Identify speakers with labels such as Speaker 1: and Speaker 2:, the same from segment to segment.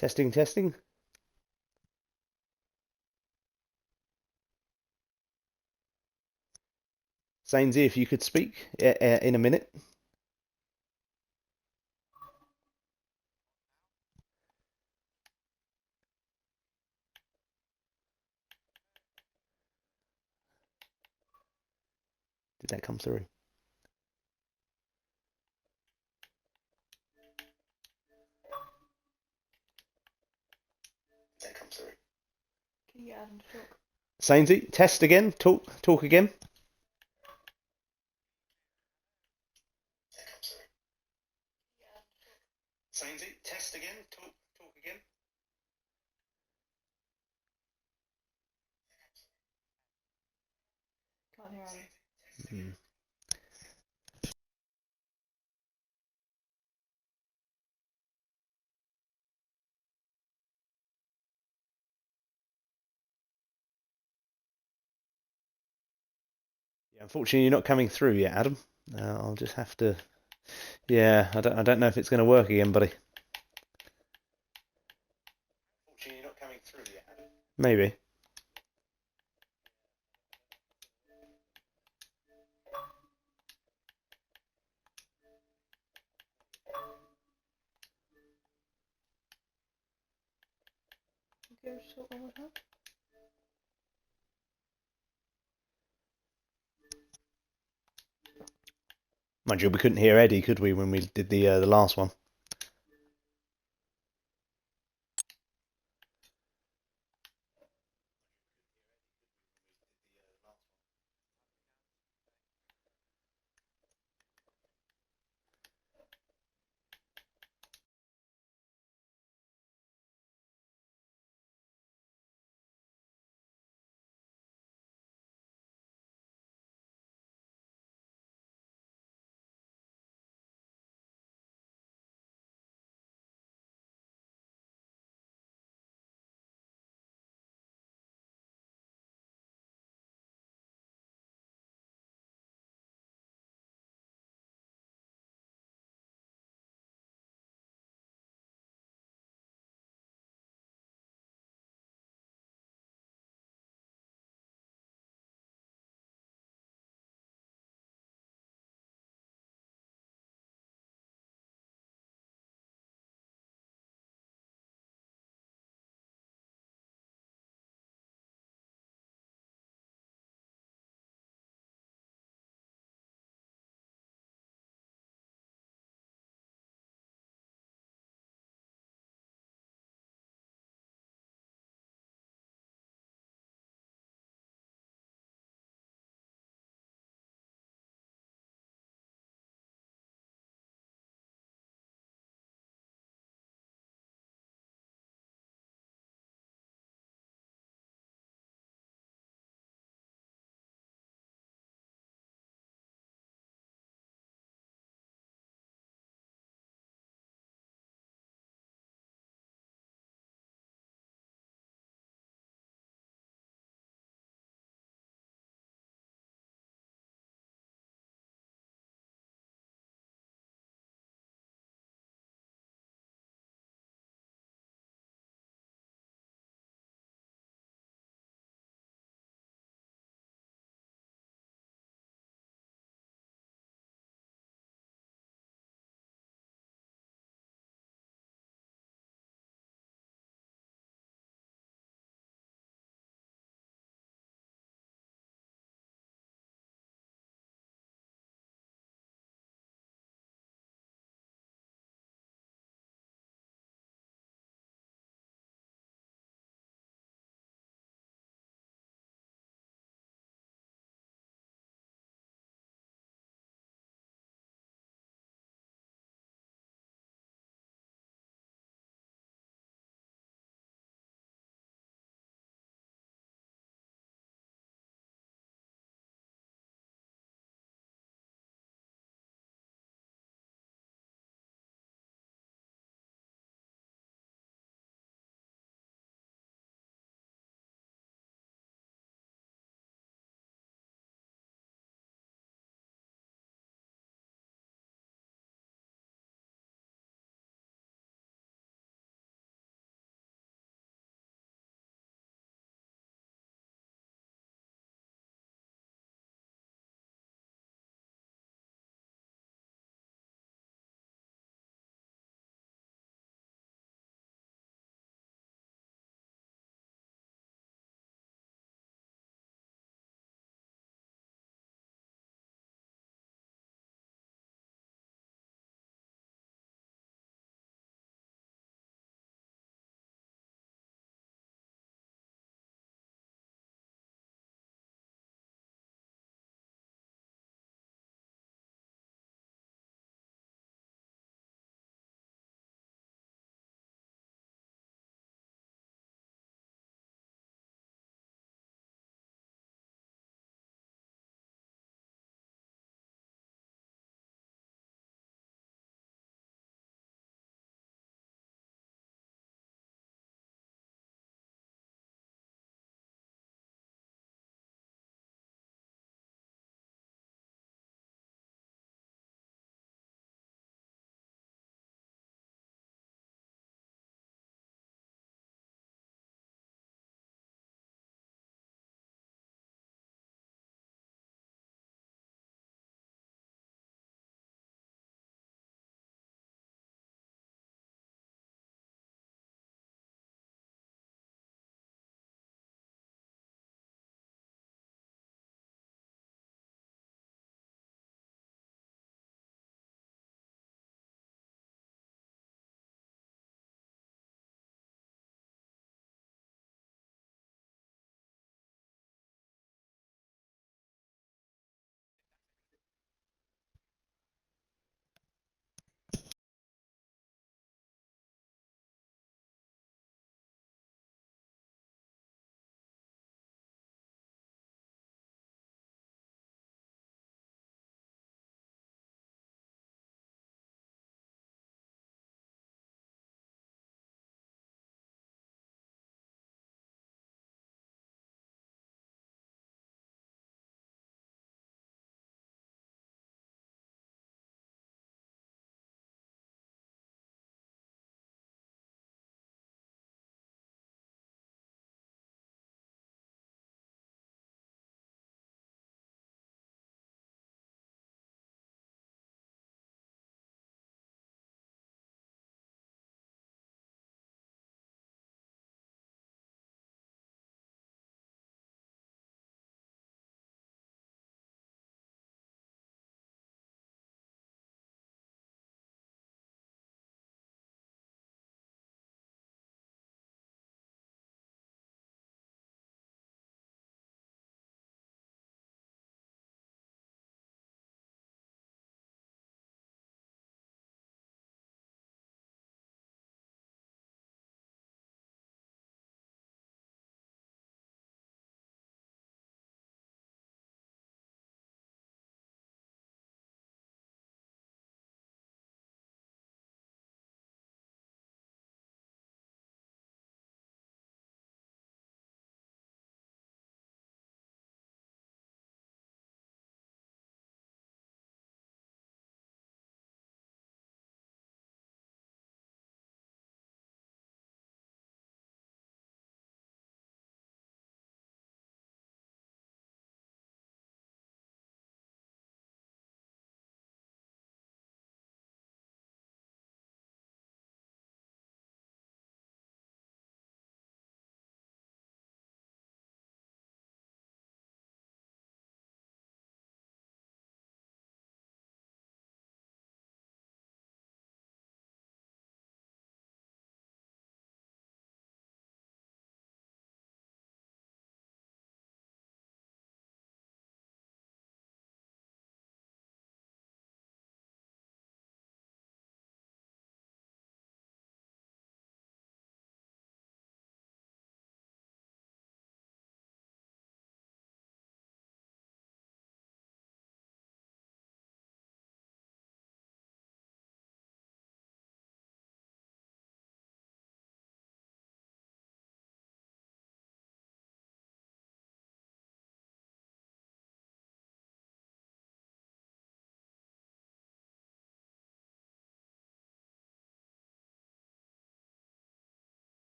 Speaker 1: Testing, testing. Zainsy, if you could speak in a minute. Did that come through? Did that come through?
Speaker 2: Can you get Adam to talk?
Speaker 1: Zainsy, test again. Talk again. Did that come through? Zainsy, test again. Talk again.
Speaker 2: Can't hear Adam.
Speaker 1: Hmm. Yeah, unfortunately, you're not coming through yet, Adam. I'll just have to. Yeah, I don't know if it's going to work again, buddy. Unfortunately, you're not coming through yet, Adam. Maybe.
Speaker 2: Can you go to talk one more time?
Speaker 1: Mind you, we couldn't hear Eddie, could we, when we did the last one?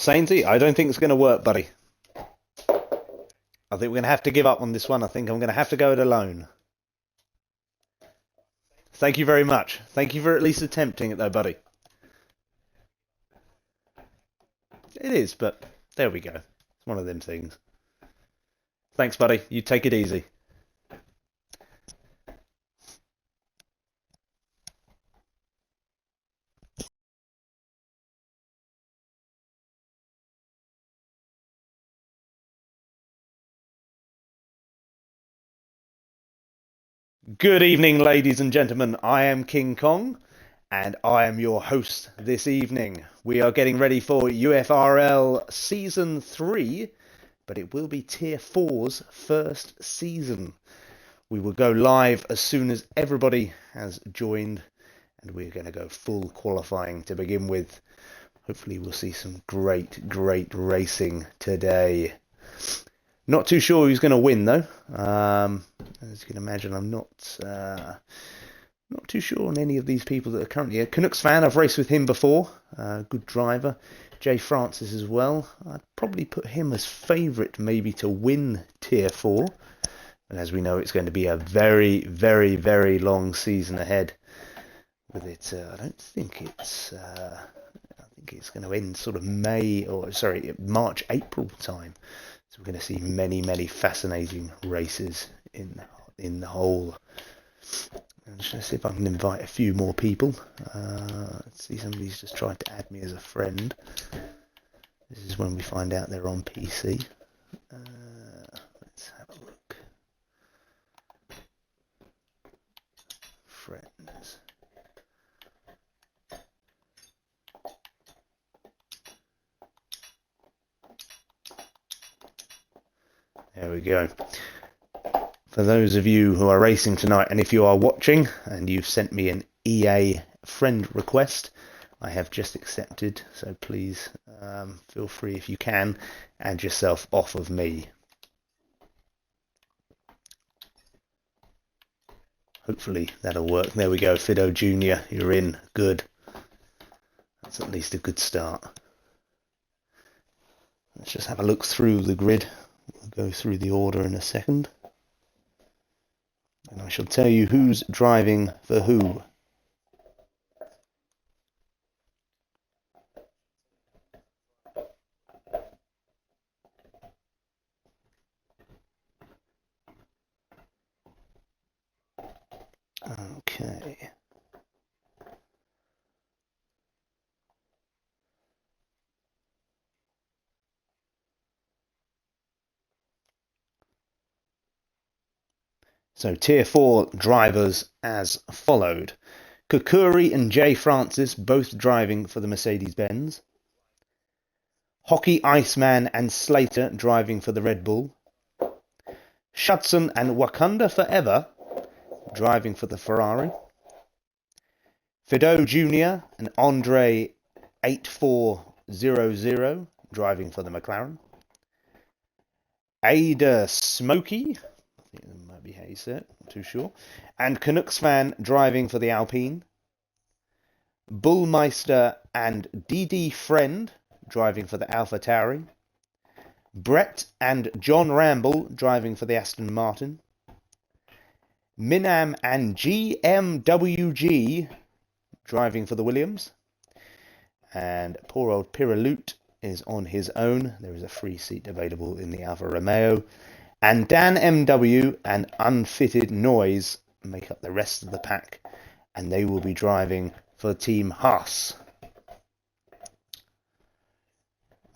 Speaker 1: Sainsy, I don't think it's going to work, buddy. I think we're going to have to give up on this one. I think I'm going to have to go it alone. Thank you very much. Thank you for at least attempting it, though, buddy. It is, but there we go. It's one of them things. Thanks, buddy. You take it easy. Good evening, ladies and gentlemen. I am King Kong, and I am your host this evening. We are getting ready for Ufrl Season 3, but it will be Tier 4's first season. We will go live as soon as everybody has joined, and we're going to go full qualifying to begin with. Hopefully we'll see some great racing today. Not too sure who's going to win, though. As you can imagine, I'm not too sure on any of these people that are currently here. Canucks fan, I've raced with him before. Good driver. Jay Francis as well. I'd probably put him as favourite maybe to win Tier 4. And as we know, it's going to be a very long season ahead with it. I think it's going to end sort of March, April time. So we're going to see many fascinating races in the whole. I'm just going to see if I can invite a few more people. Let's see, somebody's just tried to add me as a friend. This is when we find out they're on PC. Let's have a look. Friends. There we go. For those of you who are racing tonight, and if you are watching and you've sent me an EA friend request, I have just accepted, so please feel free, if you can, add yourself off of me. Hopefully that'll work. There we go, Fido Jr., you're in. Good. That's at least a good start. Let's just have a look through the grid. We'll go through the order in a second. And I shall tell you who's driving for who. Okay. So Tier 4 drivers as followed. Kukuri and Jay Francis both driving for the Mercedes-Benz. Hockey Iceman and Slater driving for the Red Bull. Shudson and Wakanda Forever driving for the Ferrari. Fido Jr. and Andre 8400 driving for the McLaren. Ada Smokey, I think that might be how you say it, not too sure. And Canucks fan driving for the Alpine. Bullmeister and DD Friend driving for the AlphaTauri. Brett and John Ramble driving for the Aston Martin. Minam and GMWG driving for the Williams. And poor old Piraloot is on his own. There is a free seat available in the Alfa Romeo. And Dan MW and Unfitted Noise make up the rest of the pack. And they will be driving for Team Haas.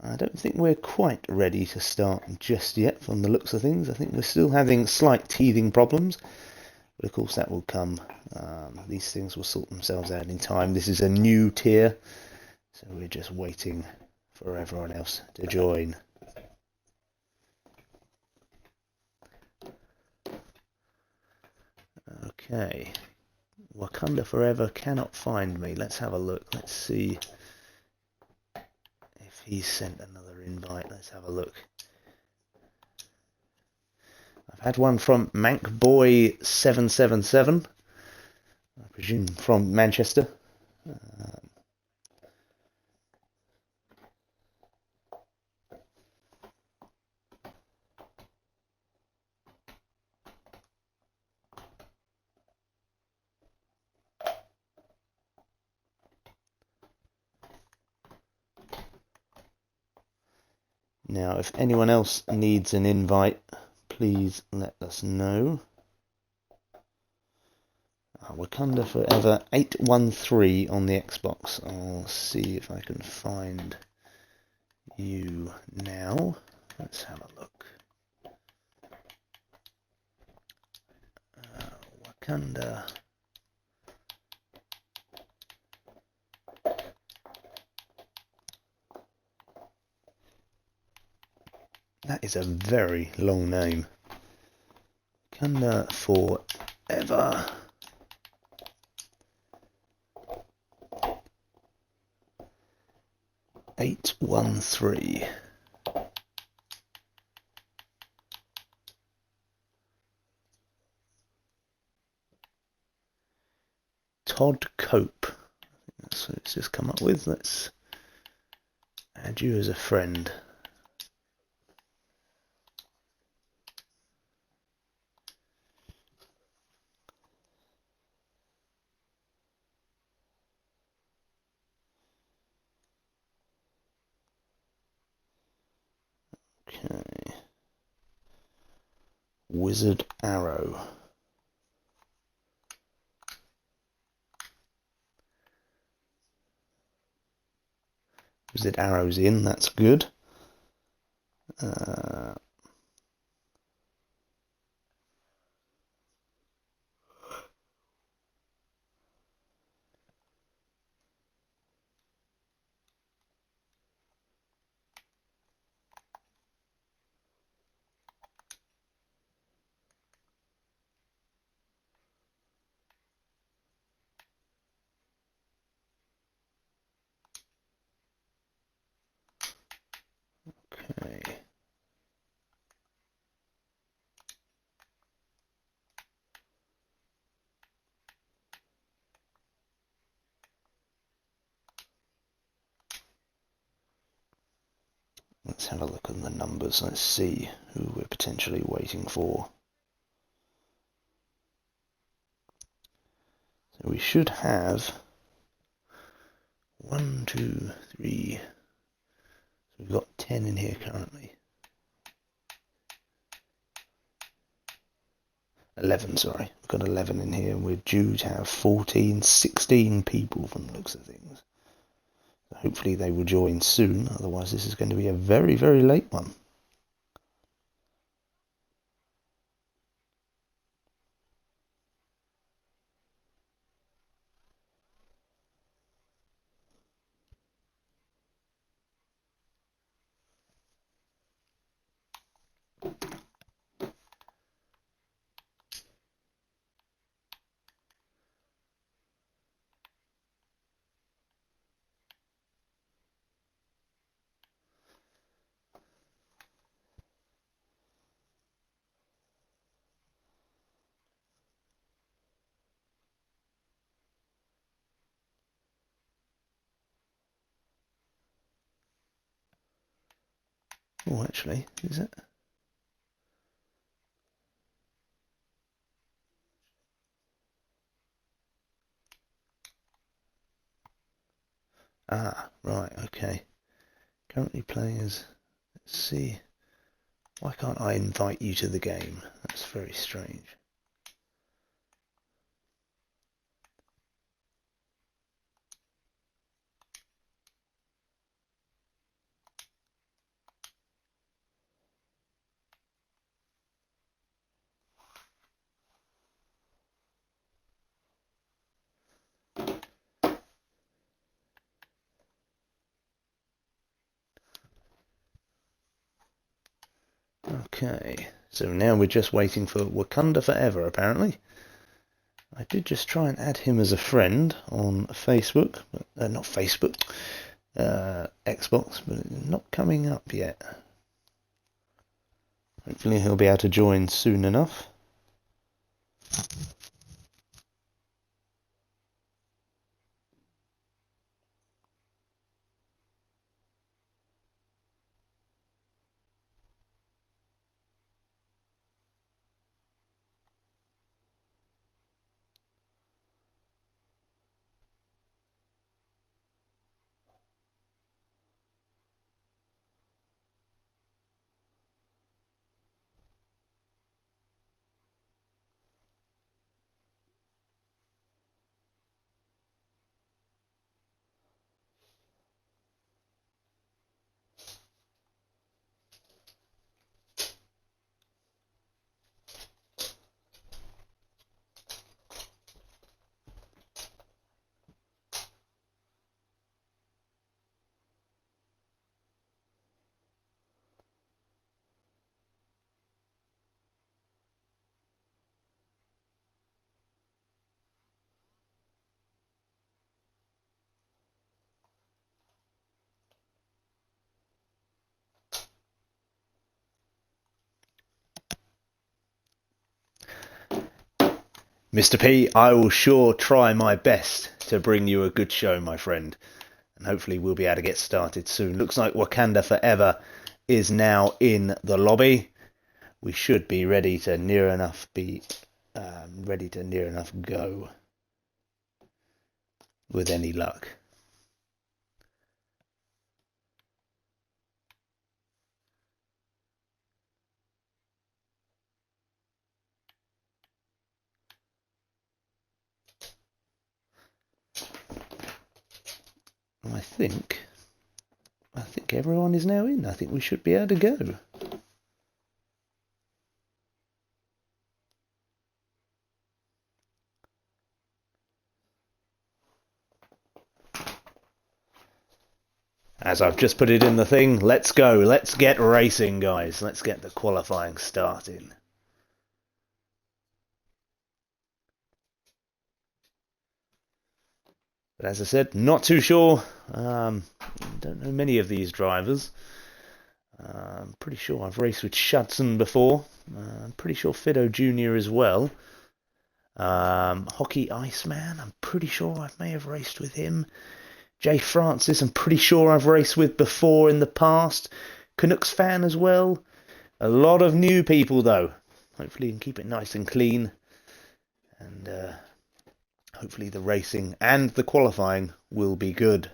Speaker 1: I don't think we're quite ready to start just yet from the looks of things. I think we're still having slight teething problems. But of course that will come. These things will sort themselves out in time. This is a new tier, so we're just waiting for everyone else to join. Okay. Wakanda Forever cannot find me. Let's have a look. Let's see if he sent another invite. Let's have a look. I've had one from Mankboy777, I presume from Manchester. Now, if anyone else needs an invite, please let us know. Wakanda Forever 813 on the Xbox. I'll see if I can find you now. Let's have a look. Wakanda. That is a very long name. Wakanda Forever. Eight 1-3. Todd Cope. That's what it's just come up with. Let's add you as a friend. Okay. Wizard Arrow. Wizard Arrow's in, that's good. Okay. Let's have a look at the numbers. Let's see who we're potentially waiting for. So we should have 1, 2, 3. So we've got 10 in here currently. 11, sorry. We've got 11 in here, and we're due to have 14, 16 people from the looks of things. So hopefully they will join soon, otherwise this is going to be a very, very late one. Oh, actually, is it? Ah, right, okay. Currently playing as... Let's see. Why can't I invite you to the game? That's very strange. Okay, so now we're just waiting for Wakanda Forever, apparently. I did just try and add him as a friend on Facebook, but, not Facebook, Xbox, but it's not coming up yet. Hopefully he'll be able to join soon enough. Mr. P, I will sure try my best to bring you a good show, my friend. And hopefully we'll be able to get started soon. Looks like Wakanda Forever is now in the lobby. We should be ready to near enough go with any luck. I think everyone is now in. I think we should be able to go. As I've just put it in the thing, let's go. Let's get racing, guys. Let's get the qualifying starting. But as I said, not too sure. Don't know many of these drivers. I'm pretty sure I've raced with Shudson before. I'm pretty sure Fido Jr. as well. Hockey Iceman, I'm pretty sure I may have raced with him. Jay Francis, I'm pretty sure I've raced with before in the past. Canucks fan as well. A lot of new people though. Hopefully you can keep it nice and clean. And hopefully the racing and the qualifying will be good.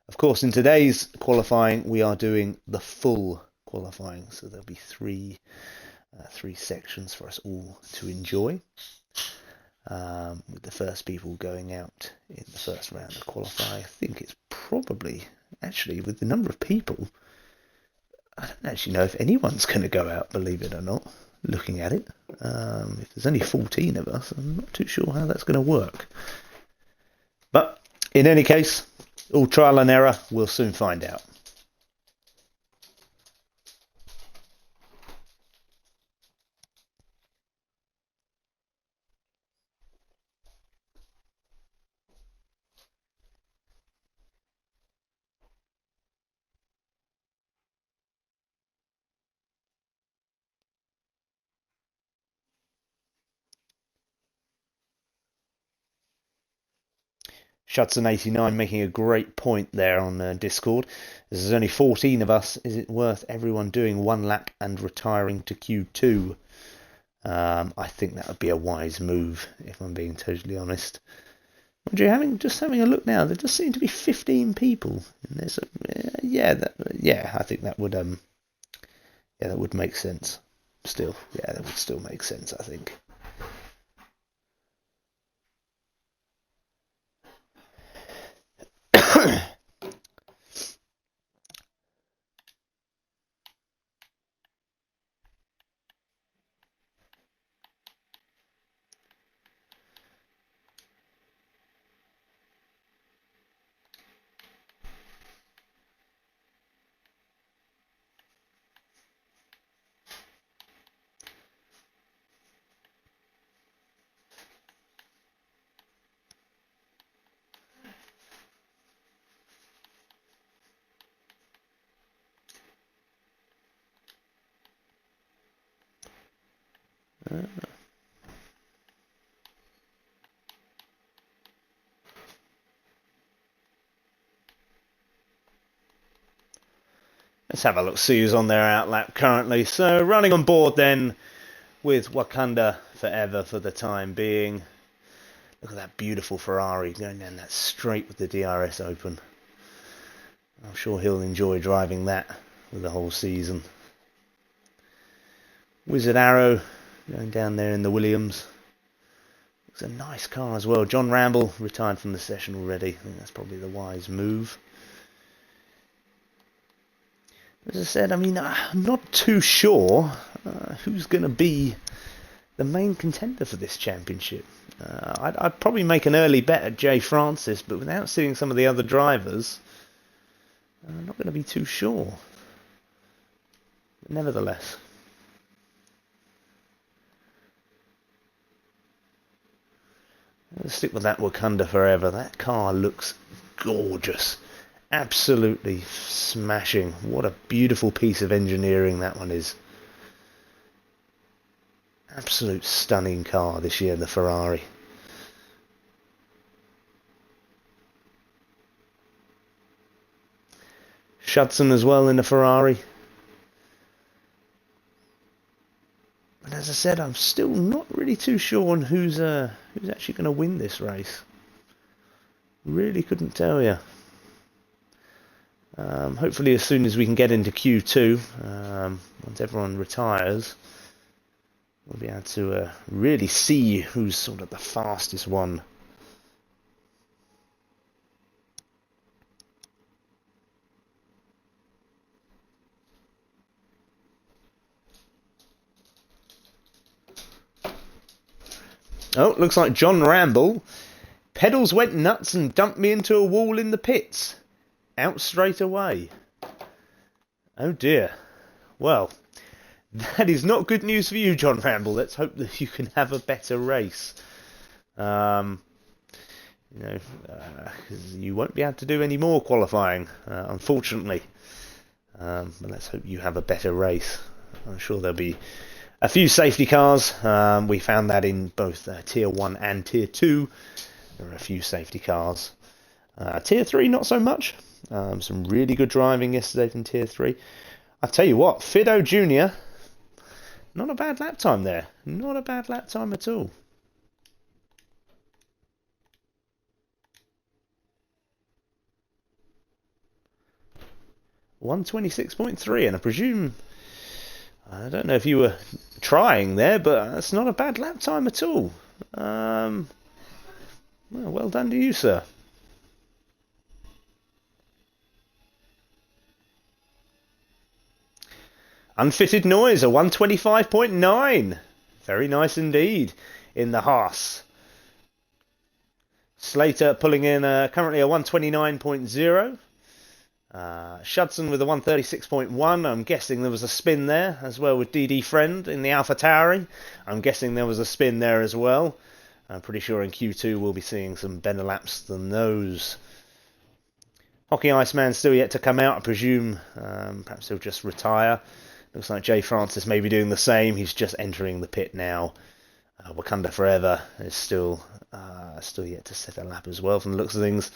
Speaker 1: Of course, in today's qualifying, we are doing the full qualifying. So there'll be three sections for us all to enjoy. With the first people going out in the first round of qualifying. I think it's probably, actually, with the number of people, I don't actually know if anyone's going to go out, believe it or not, looking at it. If there's only 14 of us, I'm not too sure how that's going to work. But in any case, all trial and error, we'll soon find out. Shudson89 making a great point there on Discord. As there's only 14 of us, is it worth everyone doing one lap and retiring to Q2? I think that would be a wise move, if I'm being totally honest. Just having a look now, there does seem to be 15 people. And there's I think that would that would make sense. Still, yeah, that would still make sense, I think. Let's have a look, see who's on their outlap currently. So running on board then with Wakanda Forever for the time being. Look at that beautiful Ferrari going down that straight with the DRS open. I'm sure he'll enjoy driving that with the whole season. Wizard Arrow going down there in the Williams. It's a nice car as well. John Ramble retired from the session already. I think that's probably the wise move. As I said, I mean, I'm not too sure who's going to be the main contender for this championship. I'd probably make an early bet at Jay Francis, but without seeing some of the other drivers, I'm not going to be too sure. But nevertheless. Let's stick with that Wakanda Forever. That car looks gorgeous. Absolutely smashing. What a beautiful piece of engineering that one is. Absolute stunning car this year, the Ferrari. Shudson as well in the Ferrari. But as I said, I'm still not really too sure on who's actually going to win this race. Really couldn't tell you. Hopefully as soon as we can get into Q2, once everyone retires, we'll be able to really see who's sort of the fastest one. Oh, looks like John Ramble. Pedals went nuts and dumped me into a wall in the pits. Out straight away. Oh dear. Well, that is not good news for you, John Ramble. Let's hope that you can have a better race. Because you won't be able to do any more qualifying, unfortunately. But let's hope you have a better race. I'm sure there'll be a few safety cars. We found that in both Tier 1 and Tier 2. There are a few safety cars. Tier 3, not so much. Some really good driving yesterday in Tier 3. I tell you what, Fido Jr., not a bad lap time there. Not a bad lap time at all. .126.3, and I presume, I don't know if you were trying there, but that's not a bad lap time at all. Well done to you, sir. Unfitted noise, a 125.9. Very nice indeed in the Haas. Slater pulling in currently a 129.0. Shudson with a 136.1. I'm guessing there was a spin there as well with DD Friend in the Alpha Tauri. I'm guessing there was a spin there as well. I'm pretty sure in Q2 we'll be seeing some better laps than those. Hockey Iceman still yet to come out, I presume. Perhaps he'll just retire. Looks like Jay Francis may be doing the same. He's just entering the pit now. Wakanda Forever is still yet to set a lap as well from the looks of things.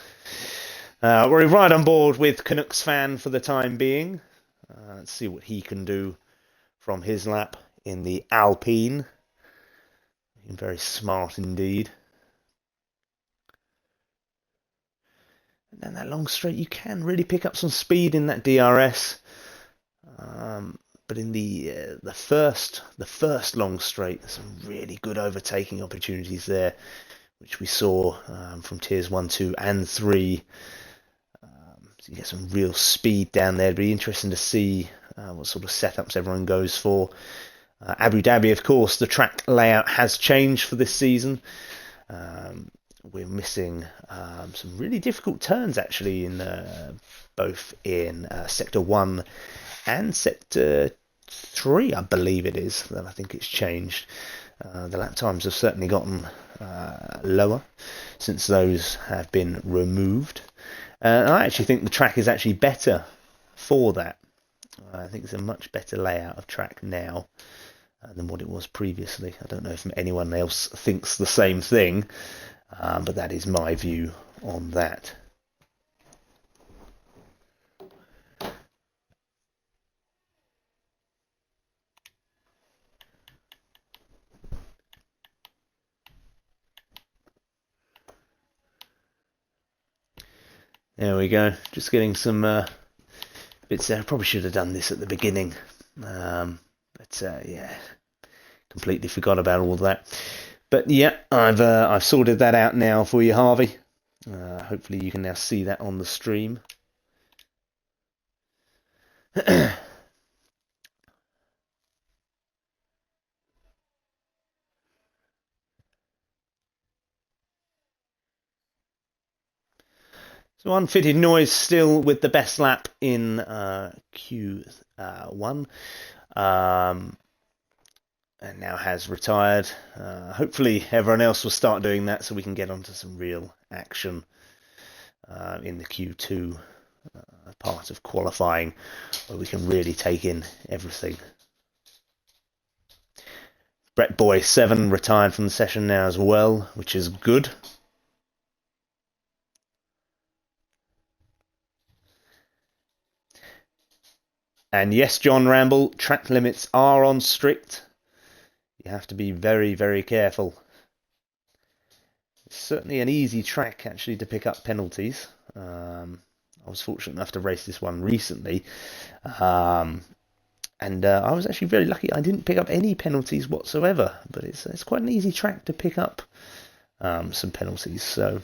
Speaker 1: We're right on board with Canucks fan for the time being. Let's see what he can do from his lap in the Alpine. Very smart indeed. And then that long straight, you can really pick up some speed in that DRS. But in the first long straight, there's some really good overtaking opportunities there, which we saw from tiers 1, 2, and 3. So you get some real speed down there. It'd be interesting to see what sort of setups everyone goes for. Abu Dhabi, of course, the track layout has changed for this season. We're missing some really difficult turns actually in both in Sector 1 and Sector 3, I believe it is, that I think it's changed. The lap times have certainly gotten lower since those have been removed. And I actually think the track is actually better for that. I think it's a much better layout of track now than what it was previously. I don't know if anyone else thinks the same thing, but that is my view on that. There we go. Just getting some bits there. I probably should have done this at the beginning. But yeah, completely forgot about all that. But yeah, I've sorted that out now for you, Harvey. Hopefully you can now see that on the stream. So unfitted noise still with the best lap in Q1. And now has retired. Hopefully everyone else will start doing that so we can get onto some real action in the Q2 part of qualifying, where we can really take in everything. Brett Boy 7 retired from the session now as well, which is good. And yes, John Ramble, track limits are on strict. You have to be very, very careful. It's certainly an easy track, actually, to pick up penalties. I was fortunate enough to race this one recently. And I was actually very lucky. I didn't pick up any penalties whatsoever. But it's quite an easy track to pick up some penalties. So,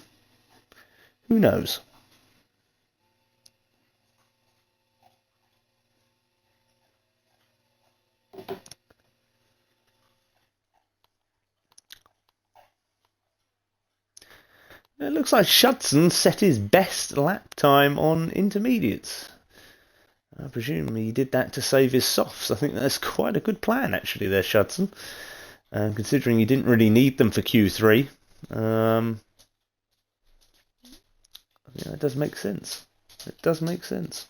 Speaker 1: who knows? It looks like Shudson set his best lap time on intermediates. I presume he did that to save his softs. I think that's quite a good plan, actually, there, Shudson. Considering he didn't really need them for Q3. Yeah, it does make sense. It does make sense.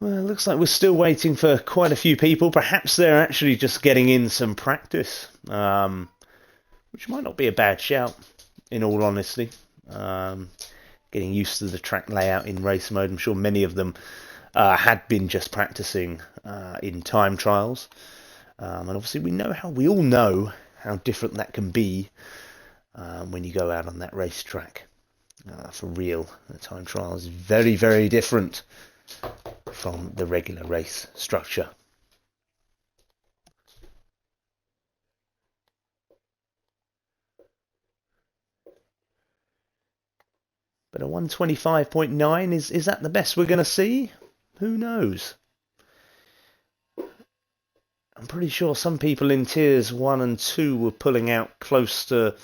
Speaker 1: Well, it looks like we're still waiting for quite a few people. Perhaps they're actually just getting in some practice, which might not be a bad shout, in all honesty. Getting used to the track layout in race mode. I'm sure many of them had been just practicing in time trials. And obviously we all know how different that can be when you go out on that racetrack. For real, the time trial is very, very different from the regular race structure. But a 125.9, is that the best we're going to see? Who knows? I'm pretty sure some people in tiers 1 and 2 were pulling out close to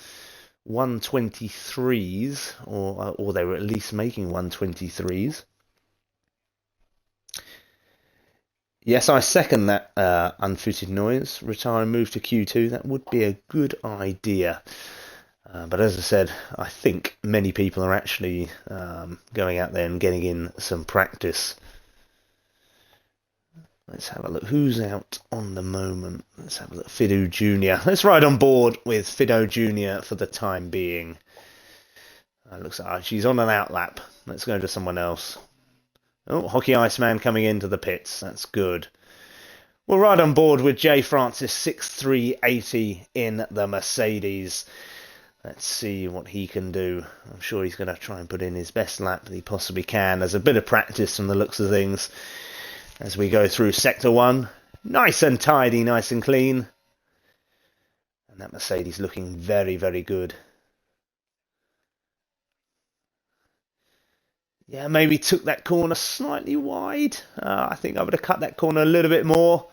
Speaker 1: 123s, or they were at least making 123s. Yes, I second that unfooted noise. Retire and move to Q2. That would be a good idea. But as I said, I think many people are actually going out there and getting in some practice. Let's have a look. Who's out on the moment? Let's have a look. Fido Jr. Let's ride on board with Fido Jr. for the time being. Looks like she's on an outlap. Let's go to someone else. Oh, Hockey Iceman coming into the pits. That's good. We'll ride on board with J. Francis 6380 in the Mercedes. Let's see what he can do. I'm sure he's going to try and put in his best lap that he possibly can. There's a bit of practice from the looks of things as we go through Sector 1. Nice and tidy, nice and clean. And that Mercedes looking very, very good. Yeah, maybe took that corner slightly wide. I think I would have cut that corner a little bit more.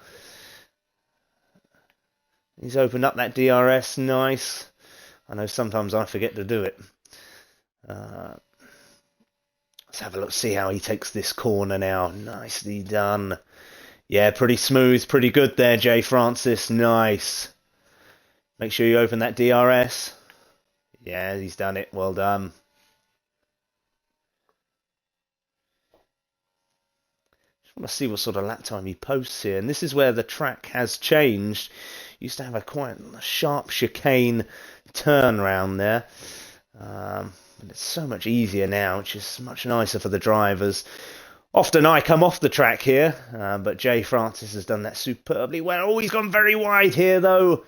Speaker 1: He's opened up that DRS. Nice. I know sometimes I forget to do it. Let's have a look, see how he takes this corner now. Nicely done. Yeah, pretty smooth, pretty good there, J. Francis. Nice. Make sure you open that DRS. Yeah, he's done it. Well done. Just want to see what sort of lap time he posts here. And this is where the track has changed. Used to have a quite sharp chicane turn round there. But it's so much easier now, which is much nicer for the drivers. Often I come off the track here, but J. Francis has done that superbly well. Oh, he's gone very wide here, though.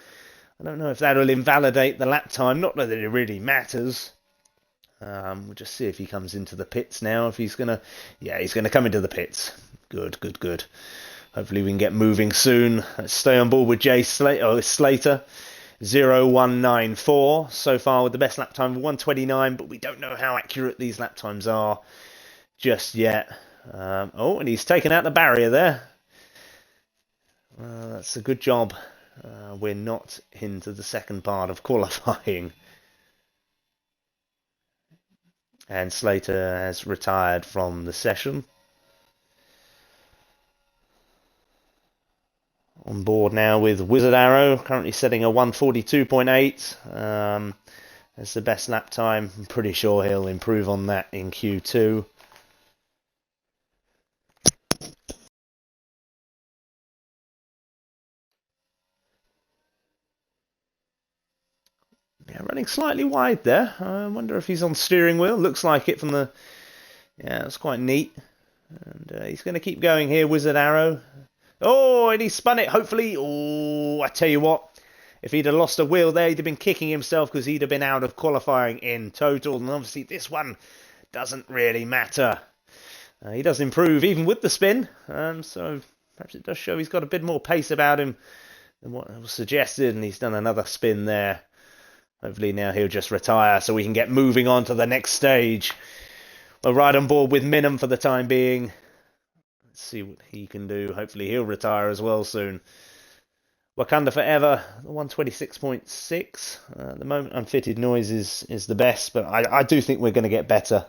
Speaker 1: I don't know if that will invalidate the lap time. Not that it really matters. We'll just see if he comes into the pits now. If he's going to... Yeah, he's going to come into the pits. Good, good, good. Hopefully we can get moving soon. Let's stay on board with Slater. 0194 so far with the best lap time of 129, but we don't know how accurate these lap times are just yet. And he's taken out the barrier there. That's a good job. We're not into the second part of qualifying. And Slater has retired from the session. On board now with Wizard Arrow, currently setting a 1:42.8. That's the best lap time. I'm pretty sure he'll improve on that in Q2. Yeah, running slightly wide there. I wonder if he's on steering wheel. Looks like it from the... Yeah, that's quite neat. And he's going to keep going here, Wizard Arrow. Oh, and he spun it, hopefully. Oh, I tell you what. If he'd have lost a wheel there, he'd have been kicking himself because he'd have been out of qualifying in total. And obviously this one doesn't really matter. He does improve even with the spin. So perhaps it does show he's got a bit more pace about him than what was suggested. And he's done another spin there. Hopefully now he'll just retire so we can get moving on to the next stage. We're right on board with Minim for the time being. Let's see what he can do. Hopefully he'll retire as well soon. Wakanda Forever, 126.6. At the moment, unfitted noise is the best, but I do think we're going to get better.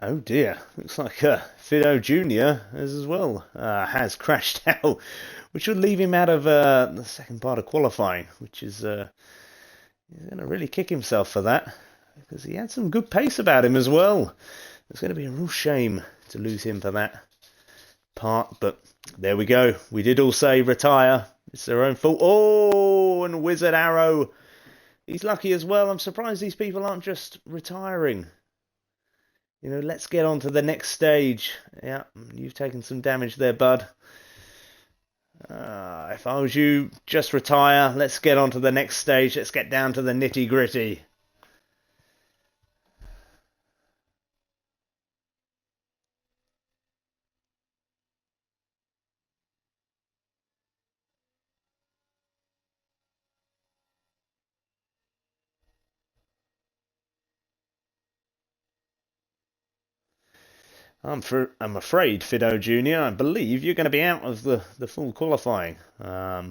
Speaker 1: Oh dear, looks like Fido Jr. as well has crashed out, which would leave him out of the second part of qualifying, which is he's going to really kick himself for that, because he had some good pace about him as well. It's going to be a real shame to lose him for that part, but there we go. We did all say retire. It's their own fault. Oh, and Wizard Arrow, he's lucky as well. I'm surprised these people aren't just retiring. You know, let's get on to the next stage. Yeah, you've taken some damage there, bud. If I was you, just retire. Let's get on to the next stage. Let's get down to the nitty-gritty. I'm afraid, Fido Jr., I believe you're going to be out of the full qualifying. I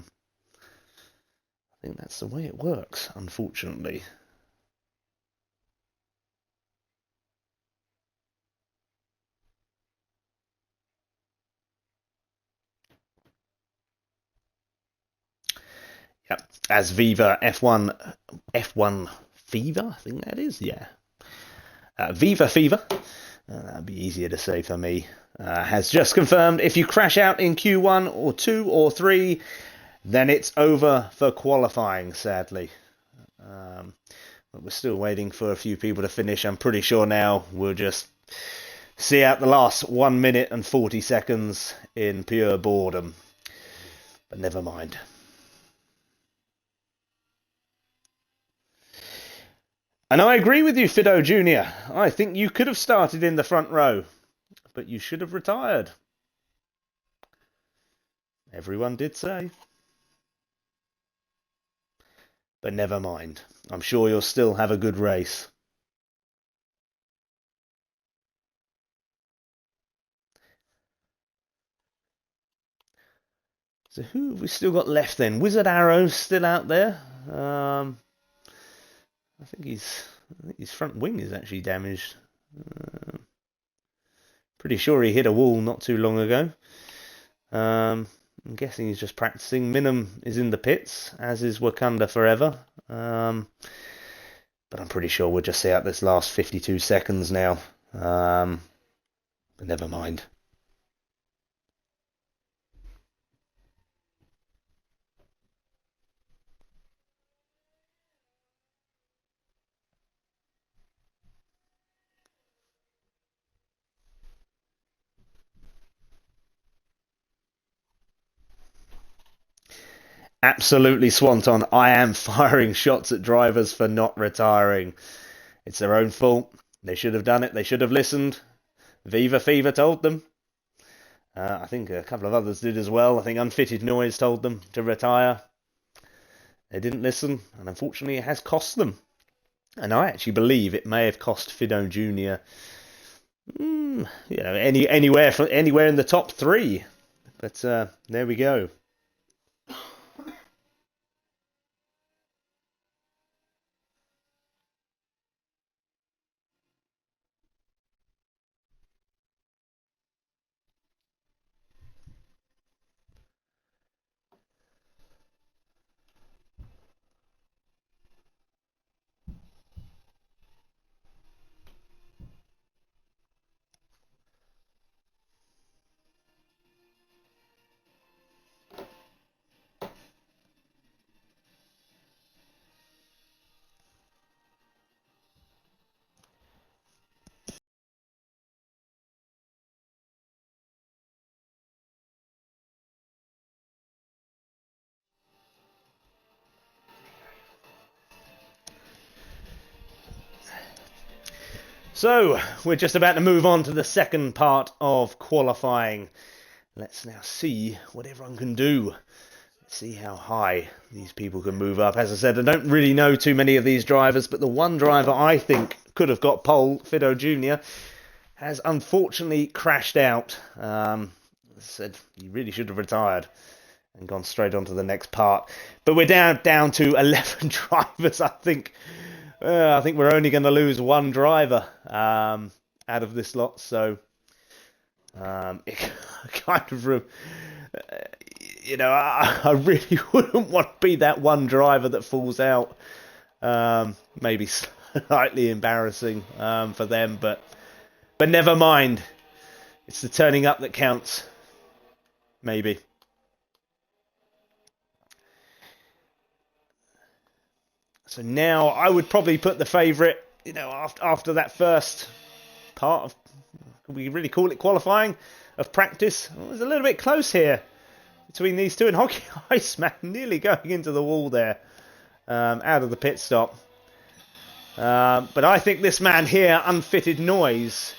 Speaker 1: think that's the way it works, unfortunately. Yep, as Viva F1 Fever, I think that is, yeah. Viva Fever, that'd be easier to say for me, has just confirmed if you crash out in Q1 or 2 or 3, then it's over for qualifying, sadly. But we're still waiting for a few people to finish. I'm pretty sure now we'll just see out the last 1 minute and 40 seconds in pure boredom. But never mind. And I agree with you, Fido Jr. I think you could have started in the front row, but you should have retired. Everyone did say. But never mind. I'm sure you'll still have a good race. So who have we still got left then? Wizard Arrow's still out there. I think his front wing is actually damaged. Pretty sure he hit a wall not too long ago. I'm guessing he's just practicing. Minim is in the pits, as is Wakanda Forever. But I'm pretty sure we'll just see out this last 52 seconds now. But never mind. Absolutely, Swanton. I am firing shots at drivers for not retiring. It's their own fault. They should have done it. They should have listened. Viva Fever told them. I think a couple of others did as well. I think Unfitted Noise told them to retire. They didn't listen, and unfortunately it has cost them. And I actually believe it may have cost Fido Jr. Anywhere in the top 3. But there we go. So, we're just about to move on to the second part of qualifying. Let's now see what everyone can do. Let's see how high these people can move up. As I said, I don't really know too many of these drivers, but the one driver I think could have got pole, Fido Jr., has unfortunately crashed out. As I said, he really should have retired and gone straight on to the next part. But we're down to 11 drivers, I think. I think we're only going to lose one driver out of this lot, so it kind of, I really wouldn't want to be that one driver that falls out. Maybe slightly embarrassing for them, but never mind. It's the turning up that counts. Maybe. So now I would probably put the favourite, after that first part of, can we really call it qualifying, of practice? Well, it was a little bit close here between these two, and Hockey Iceman nearly going into the wall there, out of the pit stop. But I think this man here, Unfitted Noise,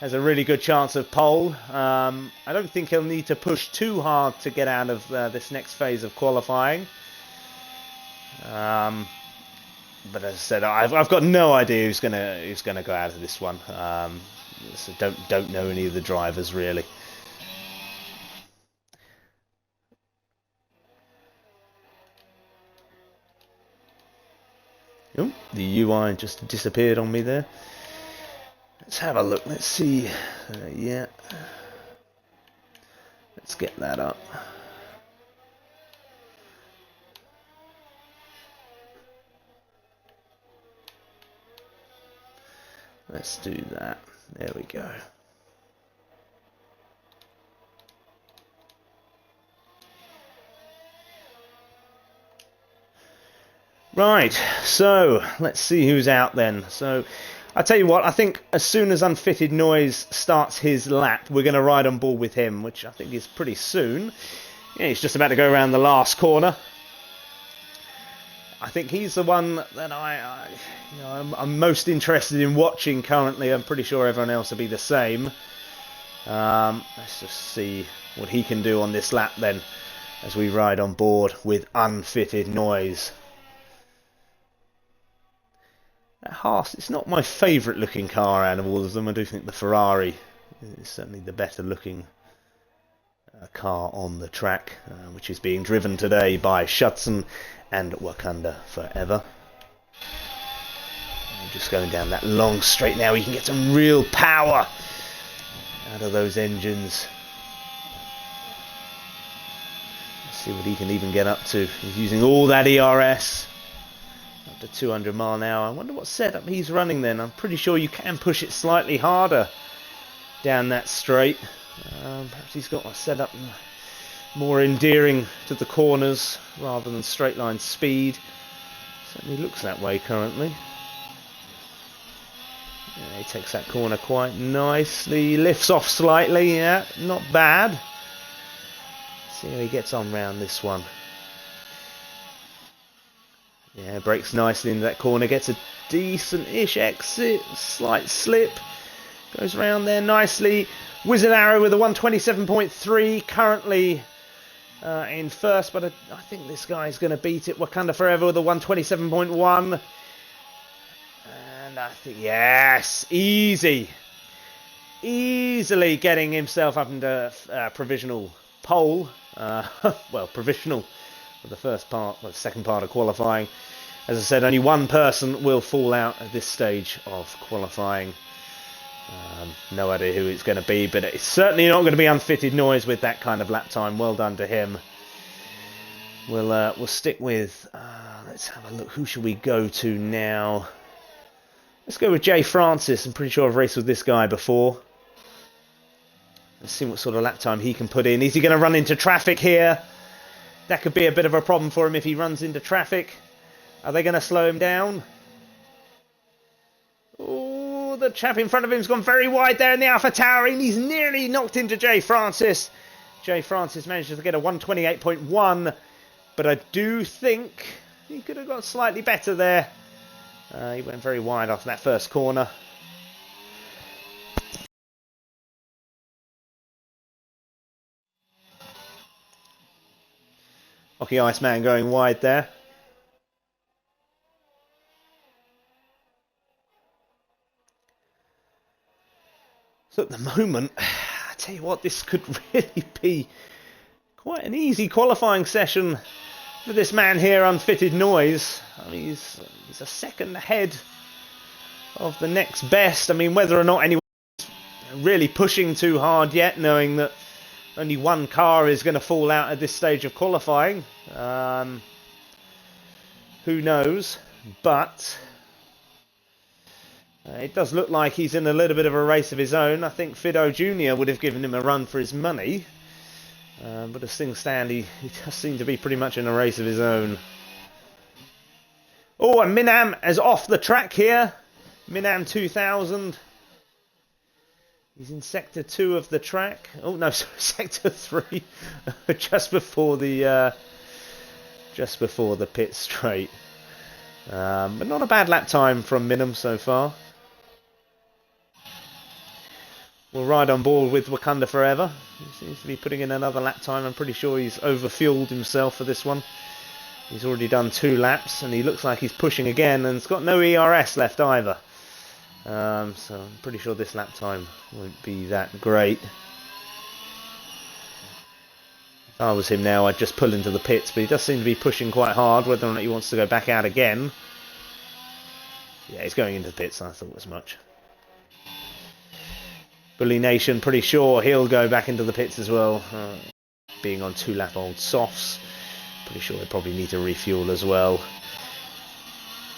Speaker 1: has a really good chance of pole. I don't think he'll need to push too hard to get out of this next phase of qualifying. But as I said, I've got no idea who's gonna go out of this one. So don't know any of the drivers really. Oh, the UI just disappeared on me there. Let's have a look. Let's see. Yeah. Let's get that up. Let's do that. There we go. Right, so let's see who's out then. So I tell you what, I think as soon as Unfitted Noise starts his lap, we're going to ride on board with him, which I think is pretty soon. Yeah, he's just about to go around the last corner. I think he's the one that I'm most interested in watching currently. I'm pretty sure everyone else will be the same. Let's just see what he can do on this lap then, as we ride on board with Unfitted Noise. That Haas, it's not my favourite looking car out of all of them. I do think the Ferrari is certainly the better looking car on the track, which is being driven today by Shutson and Wakanda Forever. I'm just going down that long straight now. You can get some real power out of those engines. Let's see what he can even get up to. He's using all that ERS up to 200 mile an hour. I wonder what setup he's running then. I'm pretty sure you can push it slightly harder down that straight. Perhaps he's got a setup more endearing to the corners rather than straight line speed. Certainly looks that way currently. Yeah, he takes that corner quite nicely, lifts off slightly, yeah, not bad. See how he gets on round this one. Yeah, brakes nicely into that corner, gets a decent-ish exit, slight slip, goes around there nicely. Wizard Arrow with a 127.3, currently in first, but I think this guy's going to beat it. Wakanda Forever with a 127.1. And I think, yes, easily getting himself up into provisional pole. Well, provisional for the second part of qualifying. As I said, only one person will fall out at this stage of qualifying. No idea who it's going to be, but it's certainly not going to be Unfitted Noise with that kind of lap time. Well done to him. We'll stick with. Let's have a look. Who should we go to now? Let's go with Jay Francis. I'm pretty sure I've raced with this guy before. Let's see what sort of lap time he can put in. Is he going to run into traffic here? That could be a bit of a problem for him if he runs into traffic. Are they going to slow him down? Oh, the chap in front of him's gone very wide there in the Alpha Tower, and he's nearly knocked into Jay Francis. Jay Francis manages to get a 128.1, but I do think he could have got slightly better there. He went very wide off that first corner. Hockey Iceman going wide there. So at the moment, I tell you what, this could really be quite an easy qualifying session for this man here, Unfitted Noise. I mean, he's a second ahead of the next best. I mean, whether or not anyone's really pushing too hard yet, knowing that only one car is going to fall out at this stage of qualifying. Who knows? But it does look like he's in a little bit of a race of his own. I think Fido Jr. would have given him a run for his money. But as things stand, he does seem to be pretty much in a race of his own. Oh, and Minam is off the track here. Minam 2000. He's in Sector 2 of the track. Oh, no, sorry, Sector 3. just before the pit straight. But not a bad lap time from Minam so far. We'll ride on board with Wakanda Forever. He seems to be putting in another lap time. I'm pretty sure he's overfueled himself for this one. He's already done 2 laps, and he looks like he's pushing again, and it's got no ERS left either. So I'm pretty sure this lap time won't be that great. If I was him now, I'd just pull into the pits, but he does seem to be pushing quite hard. Whether or not he wants to go back out again. Yeah, he's going into the pits, I thought as much. Bully Nation, pretty sure he'll go back into the pits as well. Being on 2-lap-old softs, pretty sure he'll probably need to refuel as well.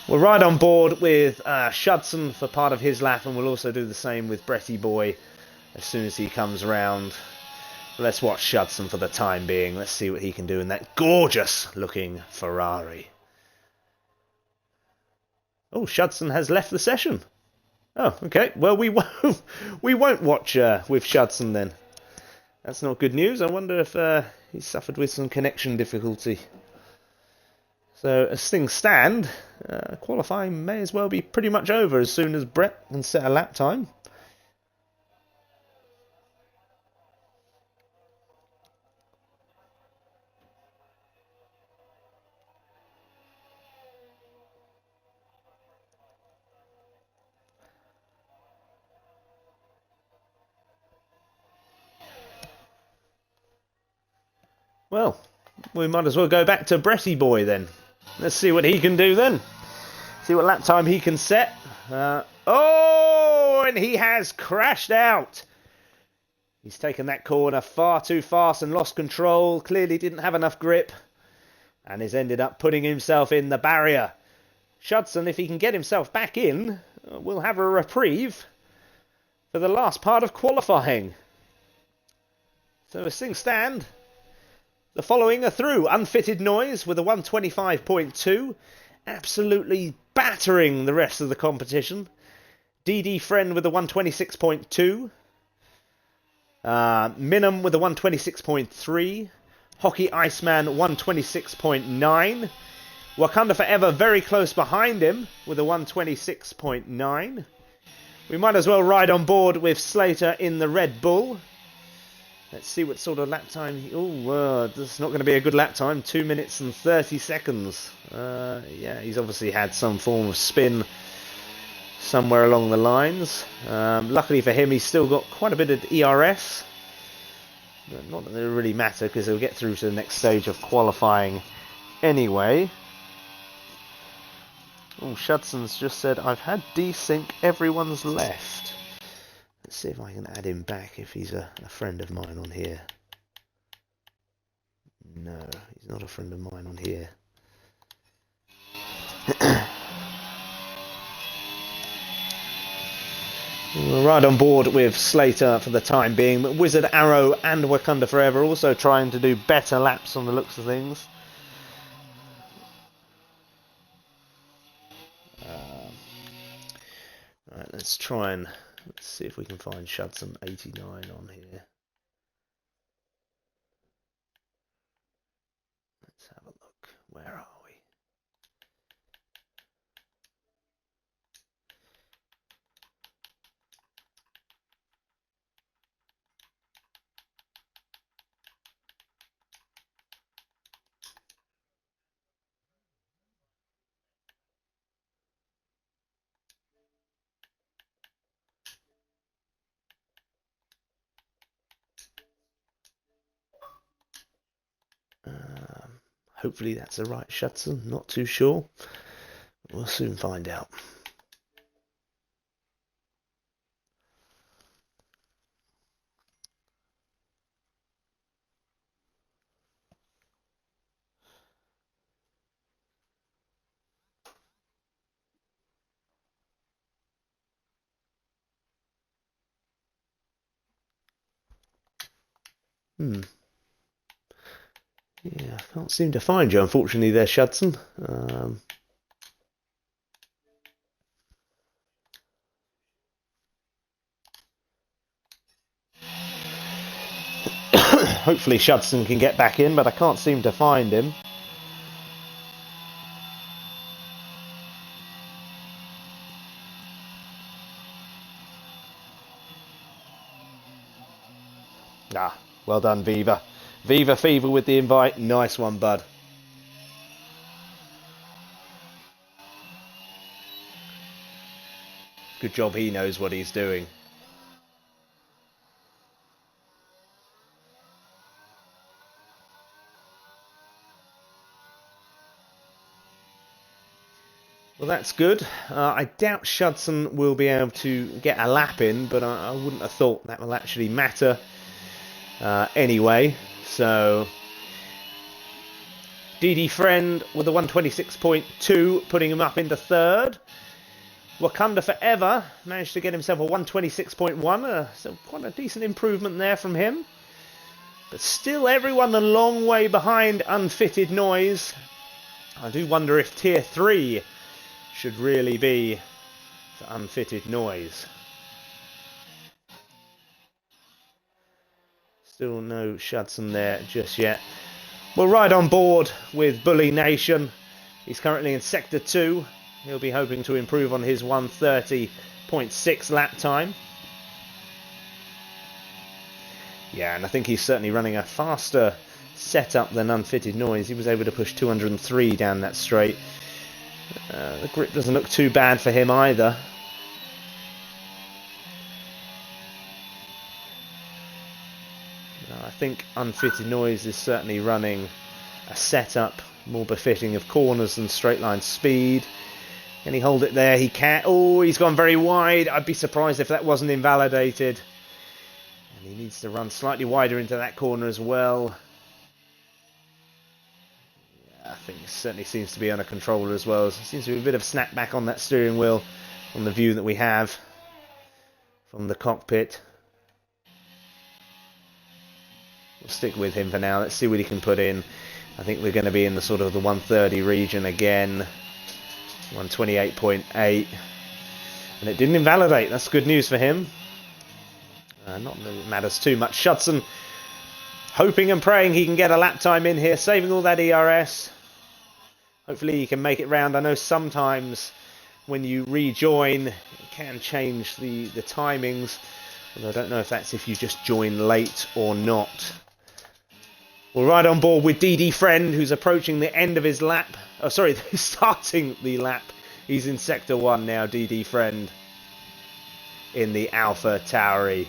Speaker 1: We'll ride on board with Shudson for part of his lap, and we'll also do the same with Bretty Boy as soon as he comes round. Let's watch Shudson for the time being. Let's see what he can do in that gorgeous-looking Ferrari. Oh, Shudson has left the session. Oh, okay. Well, we won't watch with Shudson then. That's not good news. I wonder if he suffered with some connection difficulty. So, as things stand, qualifying may as well be pretty much over as soon as Brett can set a lap time. Well, we might as well go back to Bretty Boy then. Let's see what he can do then. See what lap time he can set. Oh, and he has crashed out. He's taken that corner far too fast and lost control. Clearly didn't have enough grip. And has ended up putting himself in the barrier. Shudson, if he can get himself back in, will have a reprieve for the last part of qualifying. So as things stand, the following are through. Unfitted Noise with a 125.2. Absolutely battering the rest of the competition. DD Friend with a 126.2. Minam with a 126.3. Hockey Iceman 126.9. Wakanda Forever very close behind him with a 126.9. We might as well ride on board with Slater in the Red Bull. Let's see what sort of lap time. This is not going to be a good lap time. 2 minutes and 30 seconds. Yeah, he's obviously had some form of spin somewhere along the lines. Luckily for him, he's still got quite a bit of ERS. But not that it really matter because he'll get through to the next stage of qualifying anyway. Oh, Shudson's just said, I've had desync, everyone's left. Let's see if I can add him back if he's a friend of mine on here. No, he's not a friend of mine on here. We're right on board with Slater for the time being, but Wizard Arrow and Wakanda Forever also trying to do better laps on the looks of things. Right, let's see if we can find Shudson 89 on here. Let's have a look. Where are we? Hopefully that's the right Shudson, not too sure. We'll soon find out. Yeah, I can't seem to find you, unfortunately, there, Shudson. Hopefully Shudson can get back in, but I can't seem to find him. Well done, Viva. Viva Fever with the invite. Nice one, bud. Good job, he knows what he's doing. Well, that's good. I doubt Shudson will be able to get a lap in, but I wouldn't have thought that will actually matter anyway. So, DD Friend with a 126.2, putting him up into third. Wakanda Forever managed to get himself a 126.1, so quite a decent improvement there from him. But still everyone a long way behind Unfitted Noise. I do wonder if Tier 3 should really be for Unfitted Noise. Still no Shudson there just yet. We're right on board with Bully Nation. He's currently in Sector 2. He'll be hoping to improve on his 130.6 lap time. Yeah, and I think he's certainly running a faster setup than Unfitted Noise. He was able to push 203 down that straight. The grip doesn't look too bad for him either. I think Unfitted Noise is certainly running a setup more befitting of corners than straight line speed. Can he hold it there? He can. Oh, he's gone very wide. I'd be surprised if that wasn't invalidated. And he needs to run slightly wider into that corner as well. Yeah, I think it certainly seems to be under control as well. There seems to be a bit of snap back on that steering wheel on the view that we have from the cockpit. We'll stick with him for now. Let's see what he can put in. I think we're going to be in the sort of the 130 region again. 128.8. And it didn't invalidate. That's good news for him. Not that it matters too much. Shudson hoping and praying he can get a lap time in here. Saving all that ERS. Hopefully he can make it round. I know sometimes when you rejoin, it can change the timings. Although I don't know if that's if you just join late or not. We're right on board with DD Friend, who's approaching the end of his lap. Oh, sorry, starting the lap. He's in Sector 1 now, DD Friend, in the Alpha Tauri.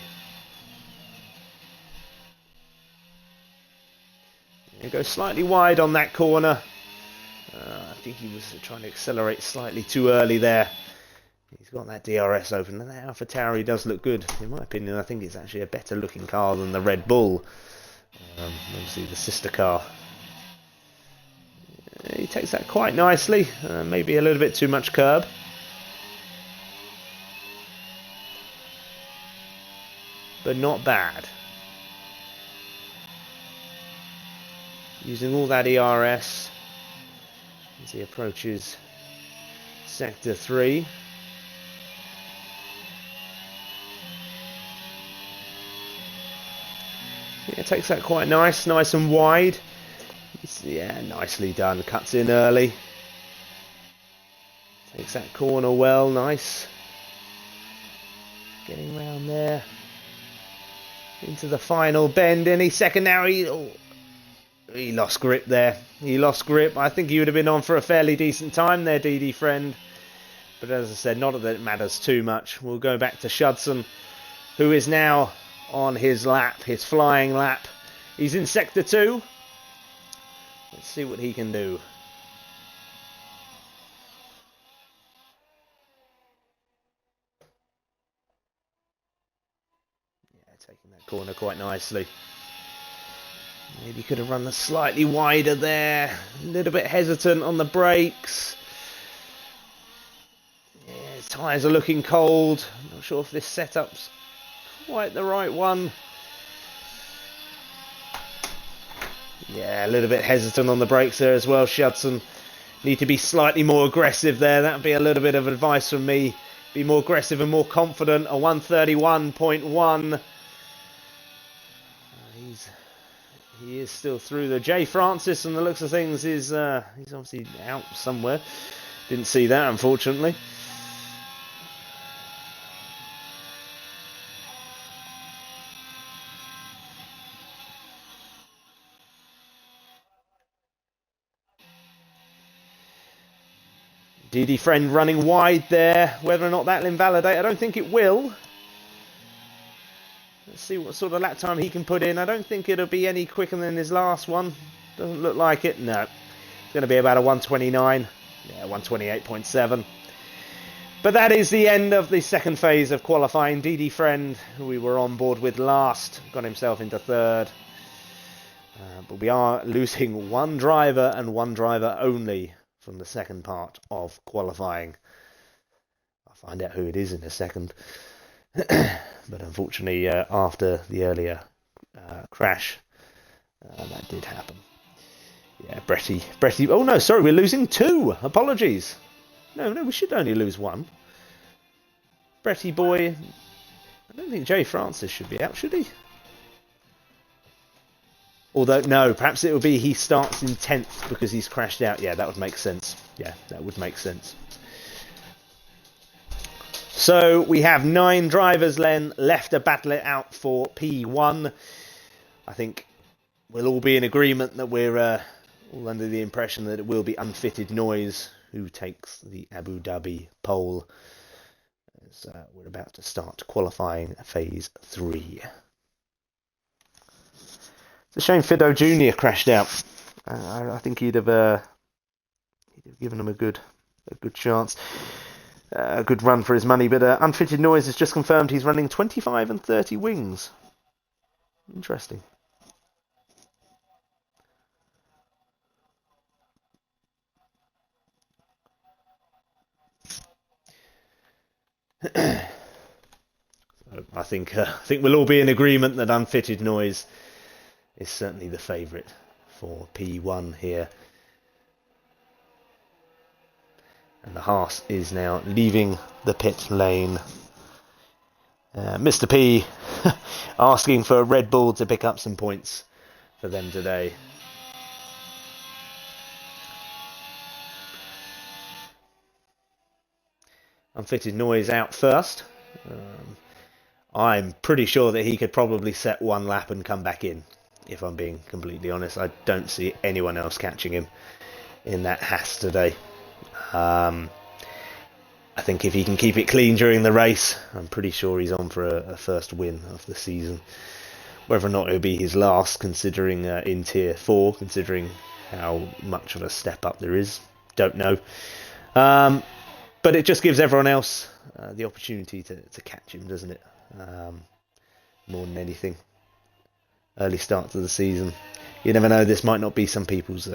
Speaker 1: He goes slightly wide on that corner. I think he was trying to accelerate slightly too early there. He's got that DRS open, and that Alpha Tauri does look good. In my opinion, I think it's actually a better looking car than the Red Bull. Obviously the sister car. He takes that quite nicely. Maybe a little bit too much curb. But not bad. Using all that ERS as he approaches Sector 3. Yeah, takes that quite nice and wide. Yeah, nicely done. Cuts in early. Takes that corner well, nice. Getting round there. Into the final bend. Any second now. He lost grip there. He lost grip. I think he would have been on for a fairly decent time there, DD Friend. But as I said, not that it matters too much. We'll go back to Shudson, who is now on his lap, his flying lap. He's in Sector 2. Let's see what he can do. Yeah, taking that corner quite nicely. Maybe could have run the slightly wider there. A little bit hesitant on the brakes. Yeah, his tyres are looking cold. I'm not sure if this setup's quite the right one. Yeah, a little bit hesitant on the brakes there as well, Shudson. Need to be slightly more aggressive there. That would be a little bit of advice from me. Be more aggressive and more confident. A 131.1. He is still through the Jay Francis, and the looks of things is he's obviously out somewhere. Didn't see that, unfortunately. DD Friend running wide there. Whether or not that'll invalidate, I don't think it will. Let's see what sort of lap time he can put in. I don't think it'll be any quicker than his last one. Doesn't look like it. No. It's going to be about a 129. Yeah, 128.7. But that is the end of the second phase of qualifying. DD Friend, who we were on board with last, got himself into third. But we are losing one driver and one driver only from the second part of qualifying. I'll find out who it is in a second. But unfortunately, after the earlier crash, that did happen. Yeah, Bretty. Oh no, sorry, we're losing two. Apologies. No, we should only lose one. Bretty boy. I don't think Jay Francis should be out, should he? Although, no, perhaps it would be he starts in 10th because he's crashed out. Yeah, that would make sense. Yeah, that would make sense. So we have 9 drivers left to battle it out for P1. I think we'll all be in agreement that we're all under the impression that it will be Unfitted Noise who takes the Abu Dhabi pole. As we're about to start qualifying phase 3. It's a shame Fido Jr. crashed out. I think he'd have given him a good chance. A good run for his money, but Unfitted Noise has just confirmed he's running 25 and 30 wings. Interesting. I think we'll all be in agreement that Unfitted Noise is certainly the favourite for P1 here. And the Haas is now leaving the pit lane. Mr. P asking for Red Bull to pick up some points for them today. Unfitted Noise out first. I'm pretty sure that he could probably set one lap and come back in, if I'm being completely honest. I don't see anyone else catching him in that Haas today. I think if he can keep it clean during the race, I'm pretty sure he's on for a first win of the season. Whether or not it'll be his last, considering in Tier 4, considering how much of a step up there is, don't know. But it just gives everyone else the opportunity to catch him, doesn't it? More than anything. Early start to the season. You never know, this might not be some people's...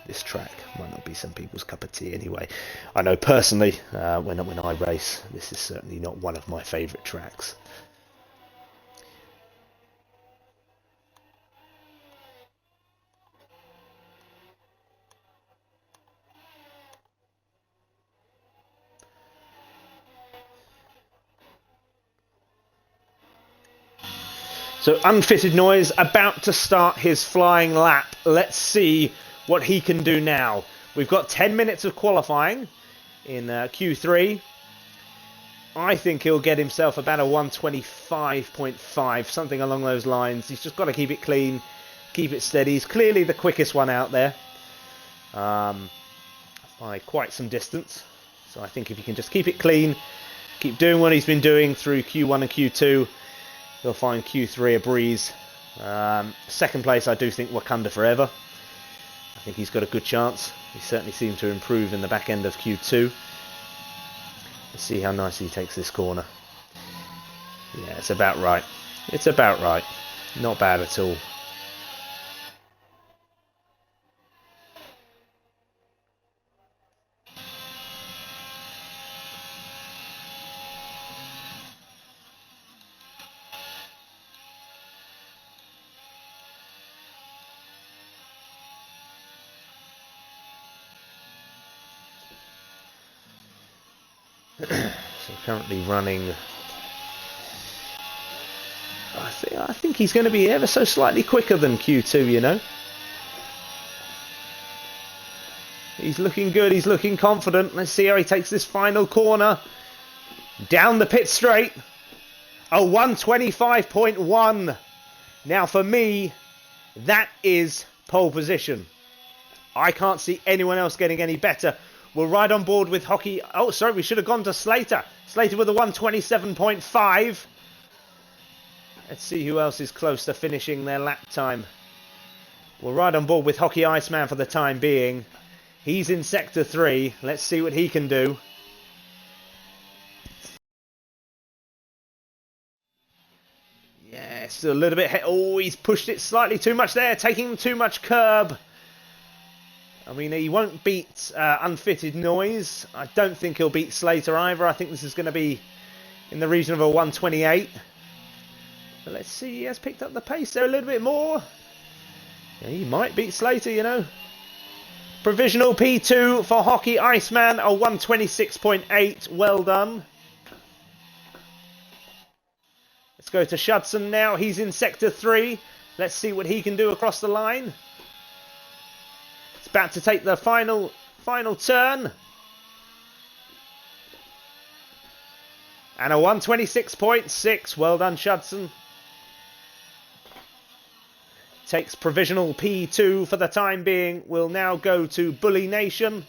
Speaker 1: this track might not be some people's cup of tea anyway. I know personally, when I race, this is certainly not one of my favourite tracks. So Unfitted Noise about to start his flying lap. Let's see what he can do now. We've got 10 minutes of qualifying in Q3. I think he'll get himself about a 125.5, something along those lines. He's just got to keep it clean, keep it steady. He's clearly the quickest one out there by quite some distance. So I think if he can just keep it clean, keep doing what he's been doing through Q1 and Q2, he'll find Q3 a breeze. Second place, I do think Wakanda Forever. I think he's got a good chance. He certainly seemed to improve in the back end of Q2. Let's see how nicely he takes this corner. Yeah, it's about right. It's about right. Not bad at all. So currently running. I think he's going to be ever so slightly quicker than Q2, you know. He's looking good, he's looking confident. Let's see how he takes this final corner. Down the pit straight. A 125.1. Now for me, that is pole position. I can't see anyone else getting any better. We're right on board with Hockey. Oh, sorry, we should have gone to Slater. Slater with a 127.5. Let's see who else is close to finishing their lap time. We're right on board with Hockey Iceman for the time being. He's in Sector 3. Let's see what he can do. Yeah, still a little bit... Oh, he's pushed it slightly too much there, taking too much curb. I mean, he won't beat Unfitted Noise. I don't think he'll beat Slater either. I think this is going to be in the region of a 128. But let's see, he has picked up the pace there a little bit more. Yeah, he might beat Slater, you know. Provisional P2 for Hockey Iceman, a 126.8. Well done. Let's go to Shudson now. He's in Sector 3. Let's see what he can do across the line. It's about to take the final turn. And a 126.6. Well done, Shudson. Takes provisional P2 for the time being. We'll now go to Bully Nation,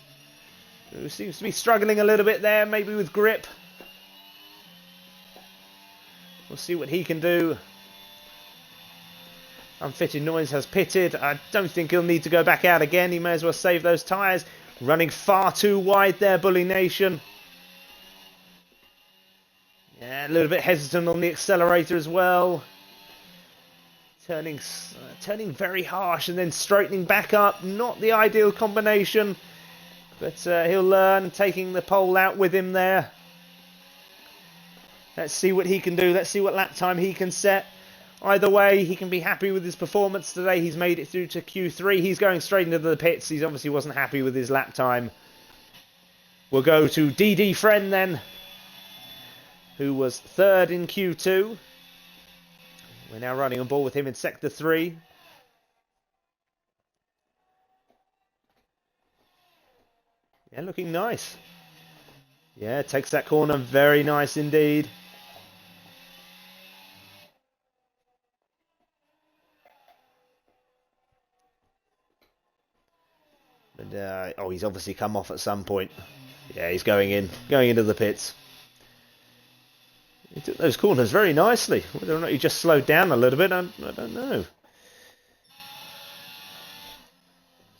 Speaker 1: who seems to be struggling a little bit there, maybe with grip. We'll see what he can do. Unfitted Noise has pitted. I don't think he'll need to go back out again. He may as well save those tyres. Running far too wide there, Bully Nation. Yeah, a little bit hesitant on the accelerator as well. Turning very harsh and then straightening back up. Not the ideal combination. But he'll learn, taking the pole out with him there. Let's see what he can do. Let's see what lap time he can set. Either way, he can be happy with his performance today. He's made it through to Q3. He's going straight into the pits. He obviously wasn't happy with his lap time. We'll go to DD Friend then, who was third in Q2. We're now running on board with him in Sector 3. Yeah, looking nice. Yeah, takes that corner. Very nice indeed. But, oh, he's obviously come off at some point. Yeah, he's going into the pits. He took those corners very nicely. Whether or not he just slowed down a little bit, I don't know.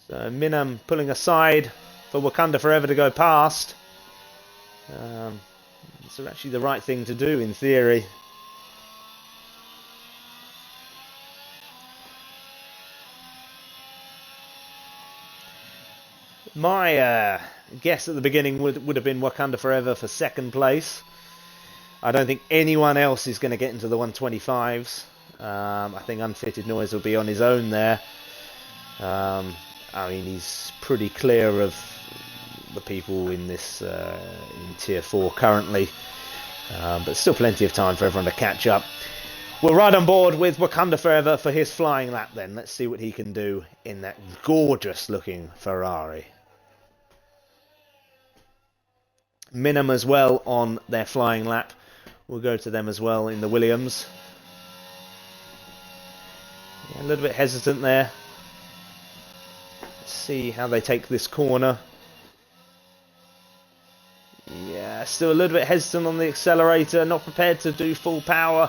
Speaker 1: So Minam pulling aside for Wakanda Forever to go past. It's actually the right thing to do in theory. My guess at the beginning would have been Wakanda Forever for second place. I don't think anyone else is going to get into the 125s. I think Unfitted Noise will be on his own there. I mean, he's pretty clear of the people in this in Tier 4 currently. But still plenty of time for everyone to catch up. We'll ride on board with Wakanda Forever for his flying lap then. Let's see what he can do in that gorgeous looking Ferrari. Minam as well on their flying lap. We'll go to them as well in the Williams. Yeah, a little bit hesitant there. Let's see how they take this corner. Yeah, still a little bit hesitant on the accelerator. Not prepared to do full power.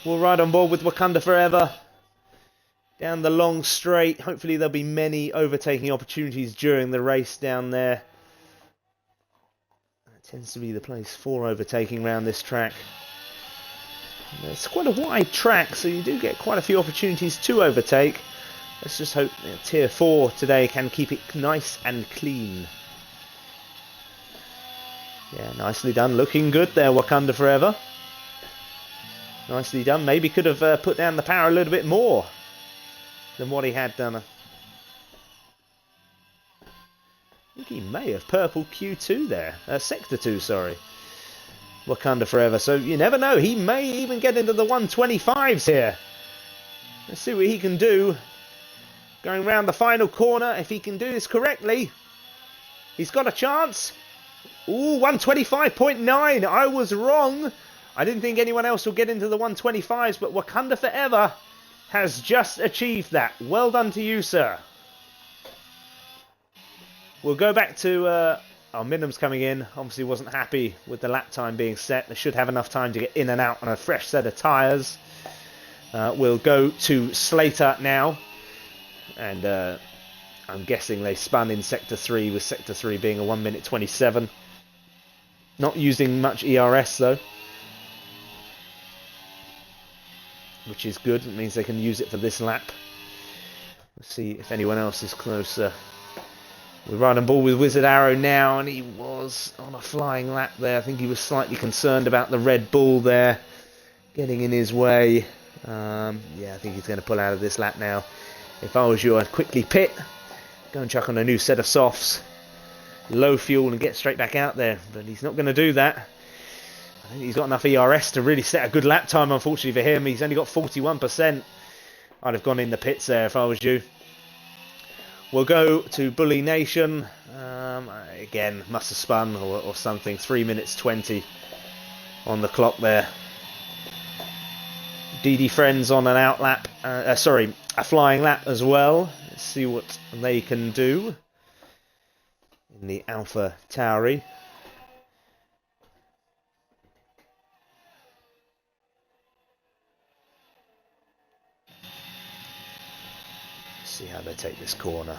Speaker 1: We'll ride on board with Wakanda Forever. Down the long straight. Hopefully there'll be many overtaking opportunities during the race down there. Tends to be the place for overtaking around this track. It's quite a wide track, so you do get quite a few opportunities to overtake. Let's just hope Tier 4 today can keep it nice and clean. Yeah, nicely done. Looking good there, Wakanda Forever. Nicely done. Maybe could have put down the power a little bit more than what he had done. I think he may have purple Q2 there. Sector 2, sorry. Wakanda Forever. So you never know. He may even get into the 125s here. Let's see what he can do. Going round the final corner. If he can do this correctly, he's got a chance. Ooh, 125.9. I was wrong. I didn't think anyone else would get into the 125s, but Wakanda Forever has just achieved that. Well done to you, sir. We'll go back to... Minam's coming in. Obviously wasn't happy with the lap time being set. They should have enough time to get in and out on a fresh set of tyres. We'll go to Slater now. And I'm guessing they spun in Sector 3, with Sector 3 being a 1 minute 27. Not using much ERS though. Which is good. It means they can use it for this lap. Let's see if anyone else is closer. We're riding ball with Wizard Arrow now, and he was on a flying lap there. I think he was slightly concerned about the Red Bull there getting in his way. Yeah, I think he's going to pull out of this lap now. If I was you, I'd quickly pit, go and chuck on a new set of softs, low fuel, and get straight back out there. But he's not going to do that. I think he's got enough ERS to really set a good lap time, unfortunately for him. He's only got 41%. I'd have gone in the pits there if I was you. We'll go to Bully Nation. Again, must have spun or something. 3 minutes 20 on the clock there. DD Friends on an out lap. A flying lap as well. Let's see what they can do in the Alpha Tauri. See how they take this corner.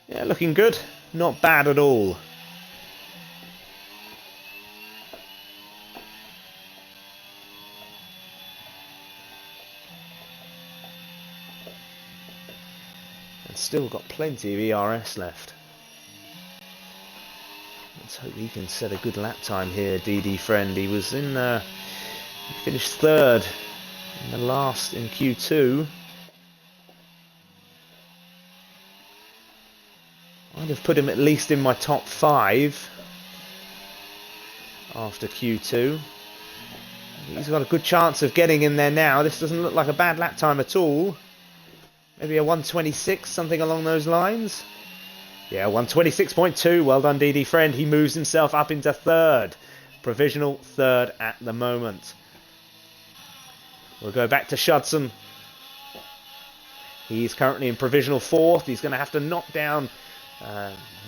Speaker 1: Yeah, looking good. Not bad at all. And still got plenty of ERS left. Let's hope he can set a good lap time here, DD Friend. He was in he finished third in the last in Q2. I'd have put him at least in my top 5 after Q2. He's got a good chance of getting in there now. This doesn't look like a bad lap time at all. Maybe a 126, something along those lines. Yeah, 126.2. Well done, DD Friend. He moves himself up into third. Provisional third at the moment. We'll go back to Shudson. He's currently in provisional fourth. He's going to have to knock down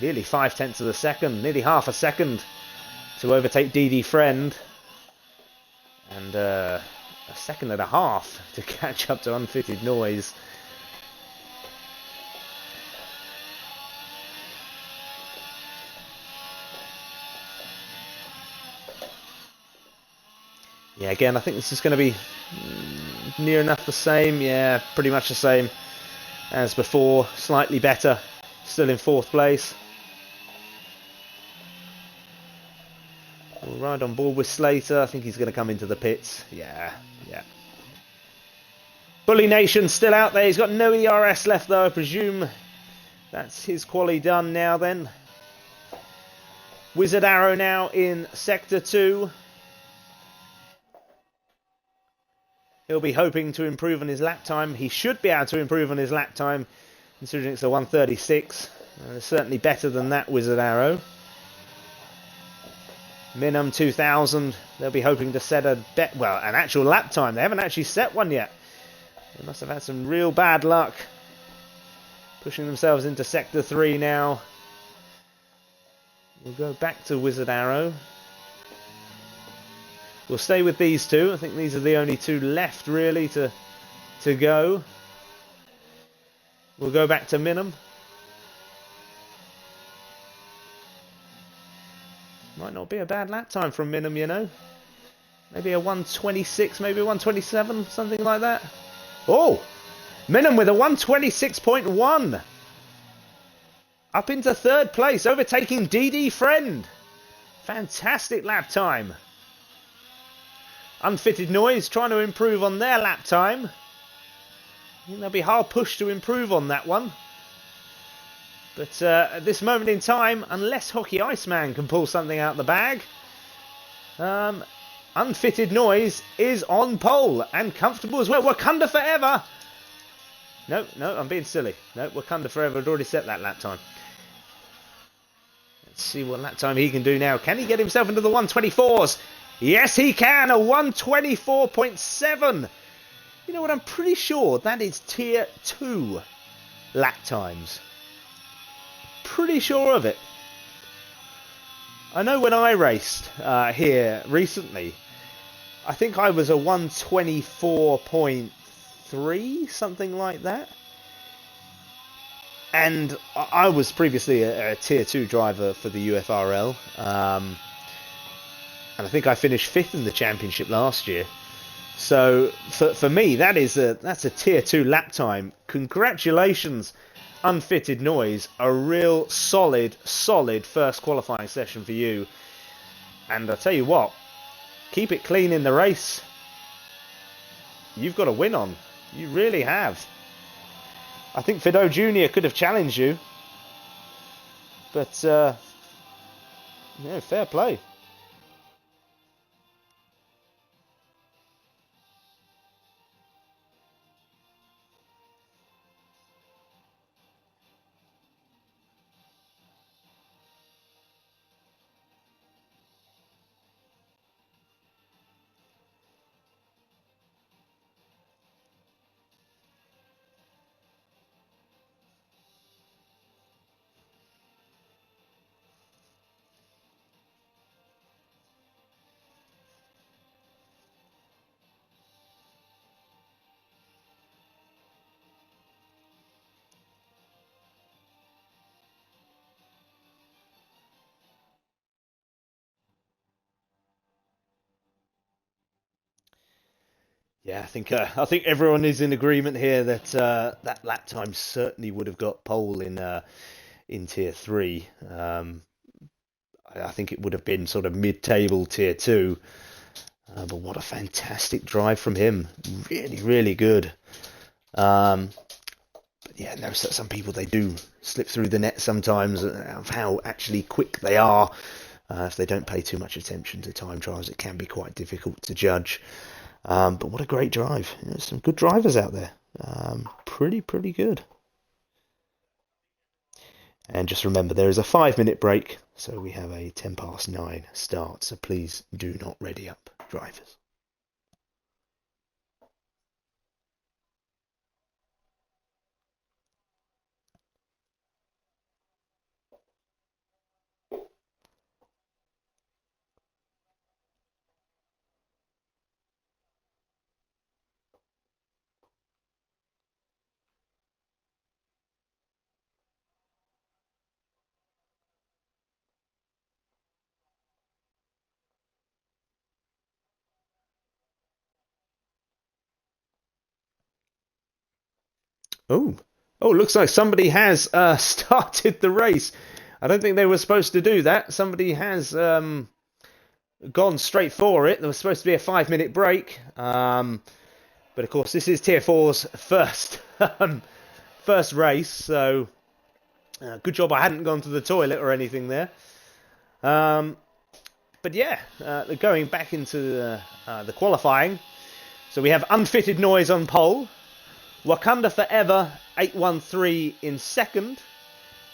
Speaker 1: nearly 5/10 of a second, nearly half a second to overtake DD Friend. And a second and a half to catch up to Unfitted Noise. Yeah, again, I think this is going to be near enough the same. Yeah, pretty much the same as before. Slightly better. Still in fourth place. We'll ride on board with Slater. I think he's going to come into the pits. Yeah. Bully Nation still out there. He's got no ERS left though. I presume that's his quali done now then. Wizard Arrow now in Sector 2. He'll be hoping to improve on his lap time. He should be able to improve on his lap time, considering it's a 1:36. Certainly better than that Wizard Arrow. Minimum 2000. They'll be hoping to set an actual lap time. They haven't actually set one yet. They must have had some real bad luck. Pushing themselves into Sector 3 now. We'll go back to Wizard Arrow. We'll stay with these two. I think these are the only two left really to go. We'll go back to Minim. Might not be a bad lap time from Minim, you know. Maybe a 1:26, maybe a 1:27, something like that. Oh! Minim with a 1:26.1. Up into third place, overtaking DD Friend. Fantastic lap time. Unfitted Noise trying to improve on their lap time. I think they'll be hard pushed to improve on that one. But at this moment in time, unless Hockey Iceman can pull something out of the bag, Unfitted Noise is on pole and comfortable as well. Wakanda Forever! No, I'm being silly. No, Wakanda Forever had already set that lap time. Let's see what lap time he can do now. Can he get himself into the 1:24s? Yes, he can. A 1:24.7. You know what? I'm pretty sure that is Tier 2 lap times. Pretty sure of it. I know when I raced here recently, I think I was a 1:24.3, something like that. And I was previously a Tier 2 driver for the UFRL. And I think I finished 5th in the championship last year. So for me, that's a Tier 2 lap time. Congratulations, Unfitted Noise. A real solid first qualifying session for you. And I tell you what, keep it clean in the race. You've got a win on. You really have. I think Fido Jr. could have challenged you. But, fair play. Yeah, I think everyone is in agreement here that that lap time certainly would have got pole in Tier 3. I think it would have been sort of mid-table Tier 2. But what a fantastic drive from him. Really, really good. But yeah, no, some people, they do slip through the net sometimes of how actually quick they are. If they don't pay too much attention to time trials, it can be quite difficult to judge. But what a great drive. Some good drivers out there. Pretty good. And just remember, there is a 5-minute break, so we have a 9:10 start, so please do not ready up, drivers. Oh, looks like somebody has started the race. I don't think they were supposed to do that. Somebody has gone straight for it. There was supposed to be a 5-minute break. But of course, this is Tier 4's first race, so good job I hadn't gone to the toilet or anything there. But yeah, going back into the qualifying. So we have Unfitted Noise on pole, Wakanda Forever 813 in second,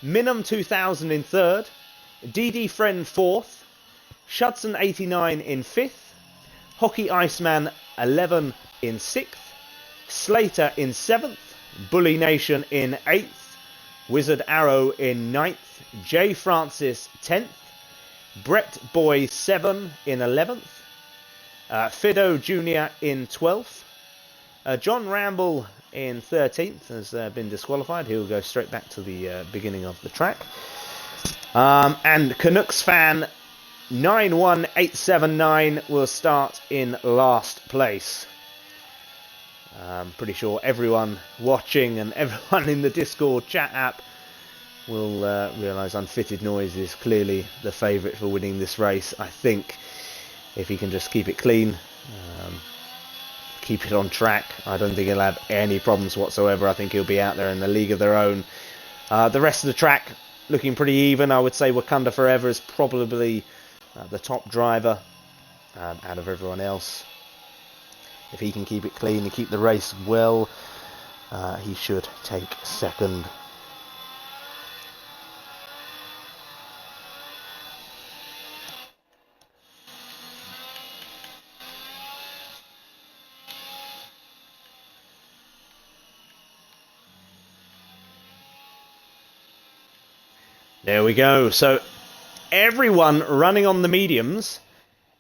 Speaker 1: Minimum 2000 in third, DD Friend fourth, Shudson 89 in fifth, Hockey Iceman 11 in sixth, Slater in seventh, Bully Nation in eighth, Wizard Arrow in ninth, J Francis 10th, Brett Boy 7 in 11th, Fido Jr. in 12th, John Ramble in 13th has been disqualified. He'll go straight back to the beginning of the track. And Canucks fan 91879 will start in last place. I'm pretty sure everyone watching and everyone in the Discord chat app will realise Unfitted Noise is clearly the favourite for winning this race. I think if he can just keep it clean, keep it on track, I don't think he'll have any problems whatsoever. I think he'll be out there in the league of their own. The rest of the track looking pretty even. I would say Wakanda Forever is probably the top driver out of everyone else. If he can keep it clean and keep the race well, he should take second. There we go. So everyone running on the mediums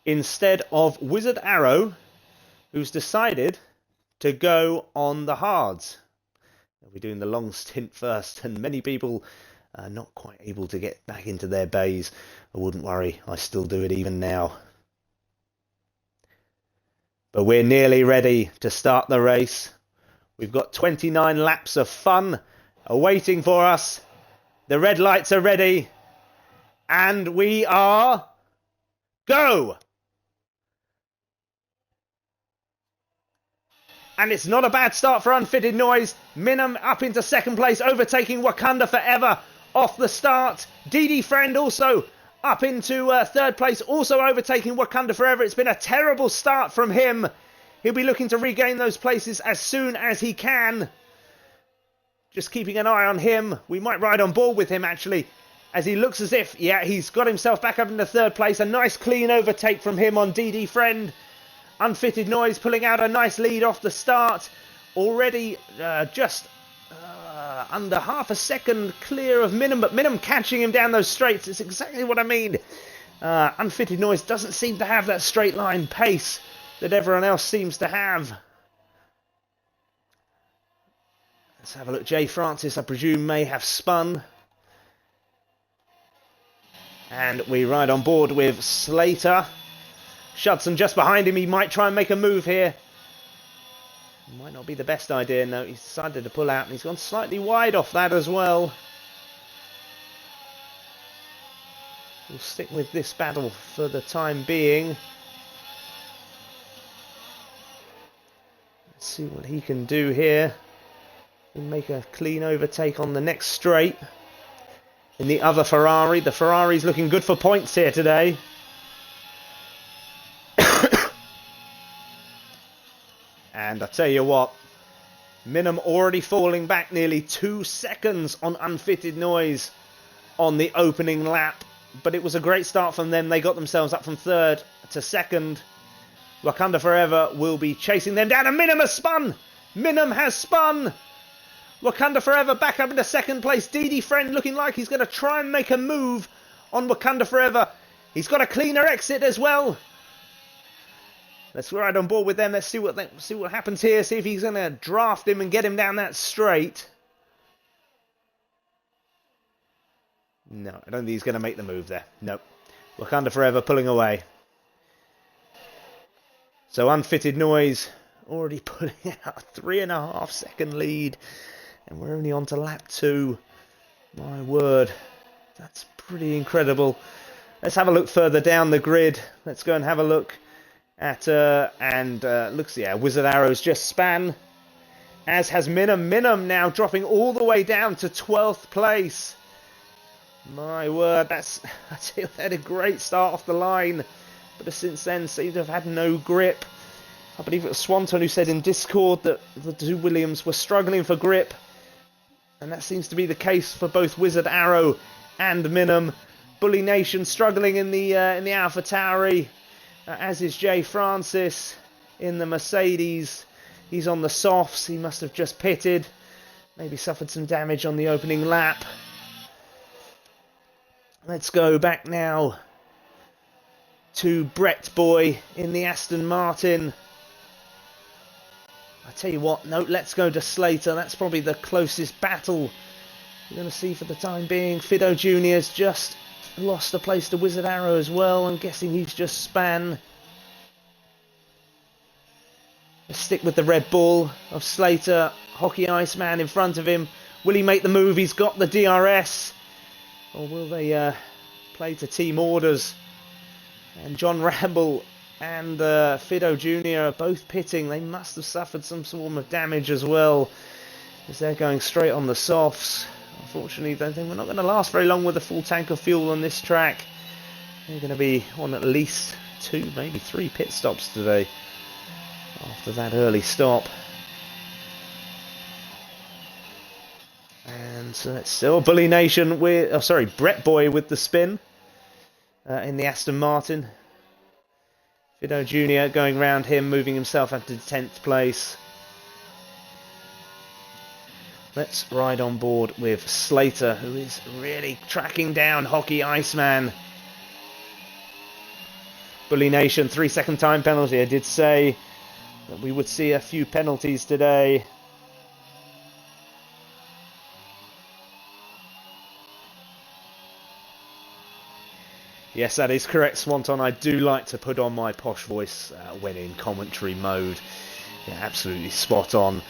Speaker 1: instead of Wizard Arrow, who's decided to go on the hards. We'll be doing the long stint first, and many people are not quite able to get back into their bays. I wouldn't worry, I still do it even now. But we're nearly ready to start the race. We've got 29 laps of fun awaiting for us. The red lights are ready, and we are go! And it's not a bad start for Unfitted Noise. Minam up into second place, overtaking Wakanda Forever off the start. DD Friend also up into third place, also overtaking Wakanda Forever. It's been a terrible start from him. He'll be looking to regain those places as soon as he can. Just keeping an eye on him. We might ride on board with him, actually, as he looks as if, yeah, he's got himself back up into third place. A nice clean overtake from him on DD Friend. Unfitted Noise pulling out a nice lead off the start. Already just under half a second clear of Minam, but Minam catching him down those straights. It's exactly what I mean. Unfitted Noise doesn't seem to have that straight line pace that everyone else seems to have. Let's have a look. J Francis, I presume, may have spun. And we ride on board with Slater. Shudson just behind him. He might try and make a move here. Might not be the best idea. No, he's decided to pull out, and he's gone slightly wide off that as well. We'll stick with this battle for the time being. Let's see what he can do here. He'll make a clean overtake on the next straight. In the other Ferrari. The Ferrari's looking good for points here today. And I tell you what, Minam already falling back nearly 2 seconds on Unfitted Noise. on the opening lap. But it was a great start from them. They got themselves up from third to second. Wakanda Forever will be chasing them down. And Minim has spun. Minim has spun. Wakanda Forever back up into second place. DD Friend looking like he's going to try and make a move on Wakanda Forever. He's got a cleaner exit as well. Let's ride on board with them. Let's see what happens here. See if he's going to draft him and get him down that straight. No, I don't think he's going to make the move there. Nope. Wakanda Forever pulling away. So Unfitted Noise already putting out a 3.5 second lead. And we're only on to lap 2. My word. That's pretty incredible. Let's have a look further down the grid. Let's go and have a look at... Wizard Arrow's just span. As has Minim. Minim now dropping all the way down to 12th place. My word, I tell you, they had a great start off the line, but since then seem to have had no grip. I believe it was Swanton who said in Discord that the two Williams were struggling for grip, and that seems to be the case for both Wizard Arrow and Minim. Bully Nation struggling in the AlphaTauri, as is Jay Francis in the Mercedes. He's on the softs. He must have just pitted, maybe suffered some damage on the opening lap. Let's go back now to Brett Boy in the Aston Martin. I tell you what, no, let's go to Slater. That's probably the closest battle we're going to see for the time being. Fido Jr.'s just lost a place to Wizard Arrow as well. I'm guessing he's just span. Let's stick with the Red Bull of Slater. Hockey Iceman in front of him. Will he make the move? He's got the DRS. Or will they play to team orders? And John Ramble and Fido Jr. are both pitting. They must have suffered some form of damage as well, as they're going straight on the softs. Unfortunately, I think we're not going to last very long with a full tank of fuel on this track. They're going to be on at least 2, maybe 3 pit stops today after that early stop. And so it's still Bully Nation with, Brett Boy with the spin in the Aston Martin. Fido Jr. going round him, moving himself up to 10th place. Let's ride on board with Slater, who is really tracking down Hockey Iceman. Bully Nation, 3-second time penalty. I did say that we would see a few penalties today. Yes, that is correct, Swanton. I do like to put on my posh voice when in commentary mode. Yeah, absolutely spot on.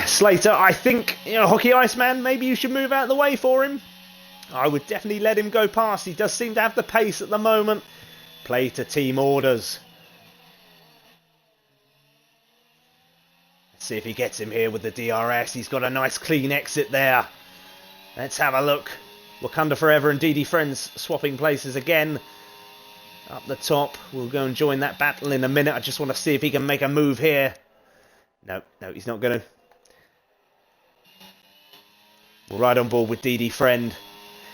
Speaker 1: Slater, I think, Hockey Iceman, maybe you should move out of the way for him. I would definitely let him go past. He does seem to have the pace at the moment. Play to team orders. Let's see if he gets him here with the DRS. He's got a nice clean exit there. Let's have a look. Wakanda Forever and DD Friends swapping places again. Up the top. We'll go and join that battle in a minute. I just want to see if he can make a move here. No, he's not going to. We'll ride on board with DD Friend.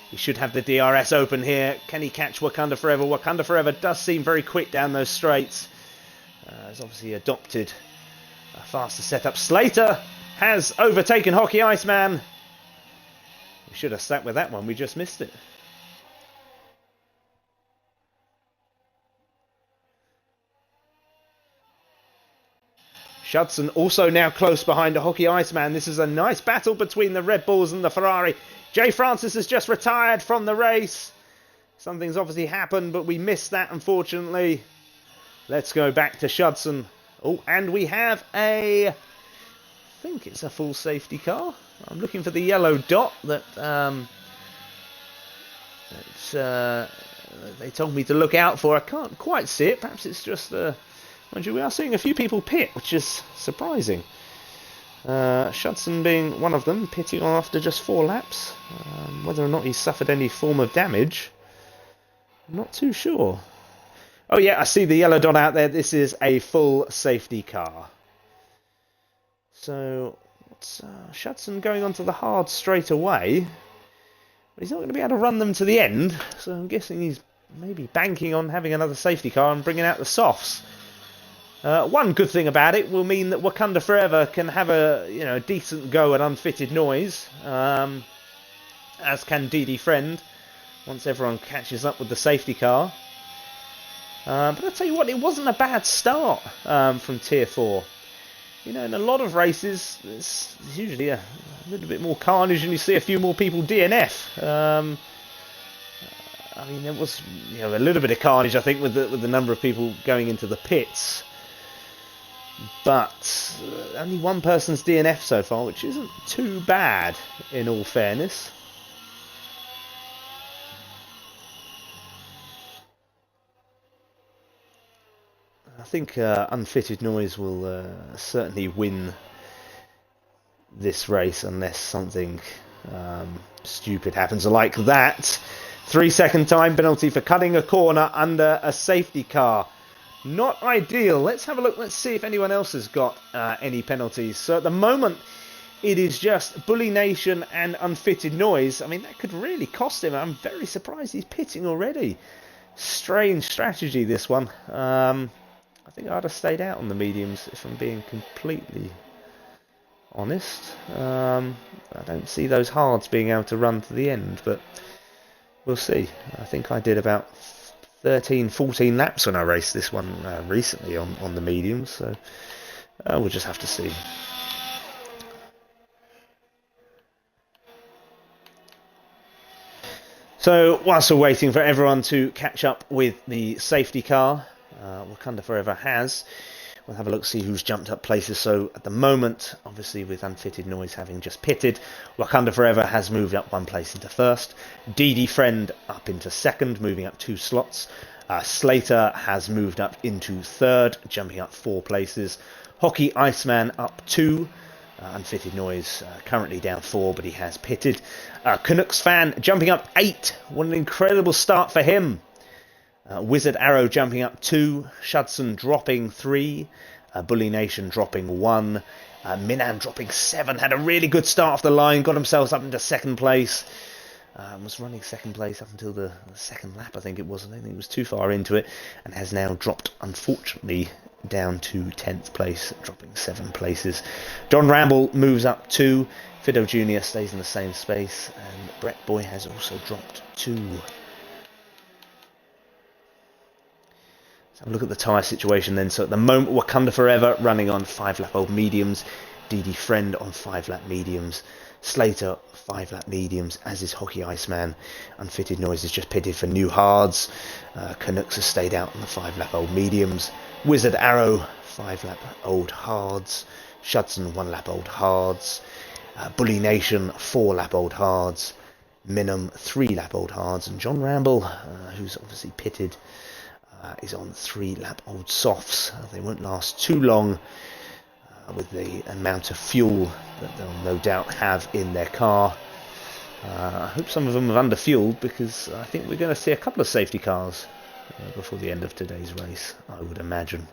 Speaker 1: He should have the DRS open here. Can he catch Wakanda Forever? Wakanda Forever does seem very quick down those straights. Has obviously adopted a faster setup. Slater has overtaken Hockey Iceman. We should have stuck with that one. We just missed it. Shudson also now close behind the Hockey Iceman. This is a nice battle between the Red Bulls and the Ferrari. Jay Francis has just retired from the race. Something's obviously happened, but we missed that, unfortunately. Let's go back to Shudson. Oh, and we have I think it's a full safety car. I'm looking for the yellow dot that they told me to look out for. I can't quite see it. Perhaps it's just mind you, we are seeing a few people pit, which is surprising. Shudson being one of them, pitting on after just 4 laps. Whether or not he suffered any form of damage, I'm not too sure. Oh yeah, I see the yellow dot out there. This is a full safety car. So, what's Shudson going onto the hard straight away? He's not going to be able to run them to the end, so I'm guessing he's maybe banking on having another safety car and bringing out the softs. One good thing about it will mean that Wakanda Forever can have a decent go at unfitted noise, as can DD Friend once everyone catches up with the safety car. But I'll tell you what, it wasn't a bad start from Tier 4. In a lot of races, it's usually a little bit more carnage and you see a few more people DNF. There was a little bit of carnage, I think, with the number of people going into the pits. But only one person's DNF so far, which isn't too bad, in all fairness. I think unfitted noise will certainly win this race unless something stupid happens like that. 3-second time penalty for cutting a corner under a safety car. Not ideal. Let's have a look. Let's see if anyone else has got any penalties. So at the moment, it is just Bully Nation and Unfitted Noise. That could really cost him. I'm very surprised he's pitting already. Strange strategy, this one. I think I'd have stayed out on the mediums, if I'm being completely honest. I don't see those hards being able to run to the end, but we'll see. I think I did about 13, 14 laps when I raced this one recently on the mediums, so we'll just have to see. So whilst we're waiting for everyone to catch up with the safety car, Wakanda Forever has, we'll have a look, see who's jumped up places. So at the moment, obviously with Unfitted Noise having just pitted, Wakanda Forever has moved up one place into first. DD Friend up into second, moving up 2 slots. Slater has moved up into third, jumping up 4 places. Hockey Iceman up 2. Unfitted Noise currently down 4, but he has pitted. Canucks Fan jumping up 8. What an incredible start for him. Wizard Arrow jumping up 2. Shudson dropping 3. Bully Nation dropping 1. Minan dropping 7. Had a really good start off the line. Got themselves up into second place. Was running second place up until the second lap, I think it was. I don't think it was too far into it. And has now dropped, unfortunately, down to 10th place, dropping 7 places. Don Ramble moves up 2. Fido Jr. stays in the same space. And Brett Boy has also dropped 2. Let's have a look at the tyre situation then. So at the moment, Wakanda Forever running on 5-lap-old mediums. DD Friend on 5-lap mediums. Slater 5-lap mediums, as is Hockey Iceman. Unfitted Noise is just pitted for new hards. Canucks has stayed out on the 5-lap-old mediums. Wizard Arrow 5-lap-old hards. Shudson 1-lap-old hards. Bully Nation 4-lap-old hards. Minham 3-lap-old hards. And John Ramble, who's obviously pitted, is on 3-lap-old softs. They won't last too long with the amount of fuel that they'll no doubt have in their car. I hope some of them have underfueled, because I think we're going to see a couple of safety cars before the end of today's race, I would imagine.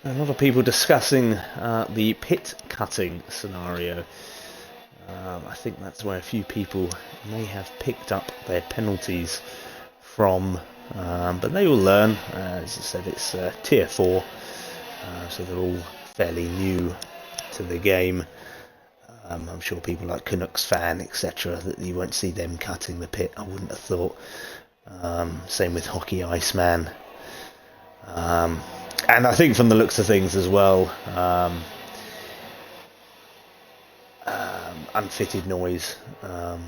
Speaker 1: A lot of people discussing the pit cutting scenario. I think that's where a few people may have picked up their penalties from, but they will learn. As I said, it's tier 4, so they're all fairly new to the game. I'm sure people like Canucks Fan, etc., that you won't see them cutting the pit, I wouldn't have thought. Same with Hockey Iceman. And I think from the looks of things as well, unfitted noise. I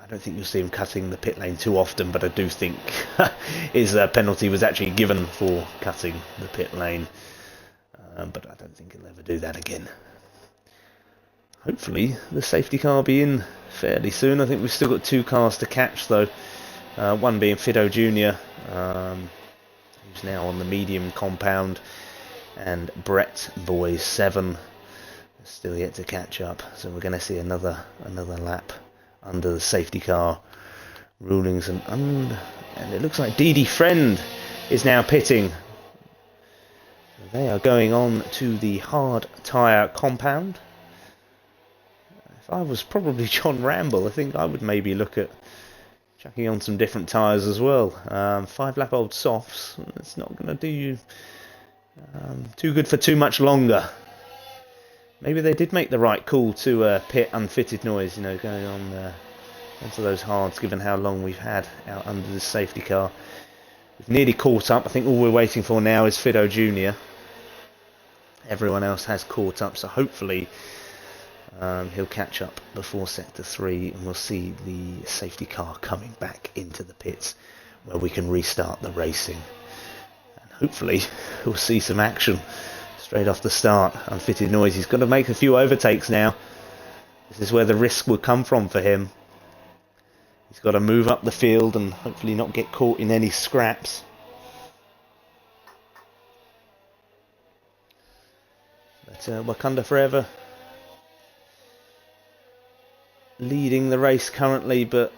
Speaker 1: don't think you'll see him cutting the pit lane too often, but I do think his penalty was actually given for cutting the pit lane. But I don't think he'll ever do that again. Hopefully the safety car will be in fairly soon. I think we've still got 2 cars to catch though. One being Fido Jr., who's now on the medium compound, and Brett Boys 7 still yet to catch up. So we're going to see another lap under the safety car rulings, and it looks like DD Friend is now pitting. They are going on to the hard tyre compound. If I was probably John Ramble, I think I would maybe look at chucking on some different tyres as well. 5-lap-old softs, it's not going to do you too good for too much longer. Maybe they did make the right call to pit unfitted noise, you know, going on onto those hards, given how long we've had out under the safety car. We've nearly caught up. I think all we're waiting for now is Fido Jr. Everyone else has caught up, so hopefully he'll catch up before Sector 3, and we'll see the safety car coming back into the pits where we can restart the racing. And hopefully we'll see some action straight off the start. Unfitted noise, he's got to make a few overtakes now. This is where the risk will come from for him. He's got to move up the field and hopefully not get caught in any scraps. But Wakanda Forever leading the race currently, but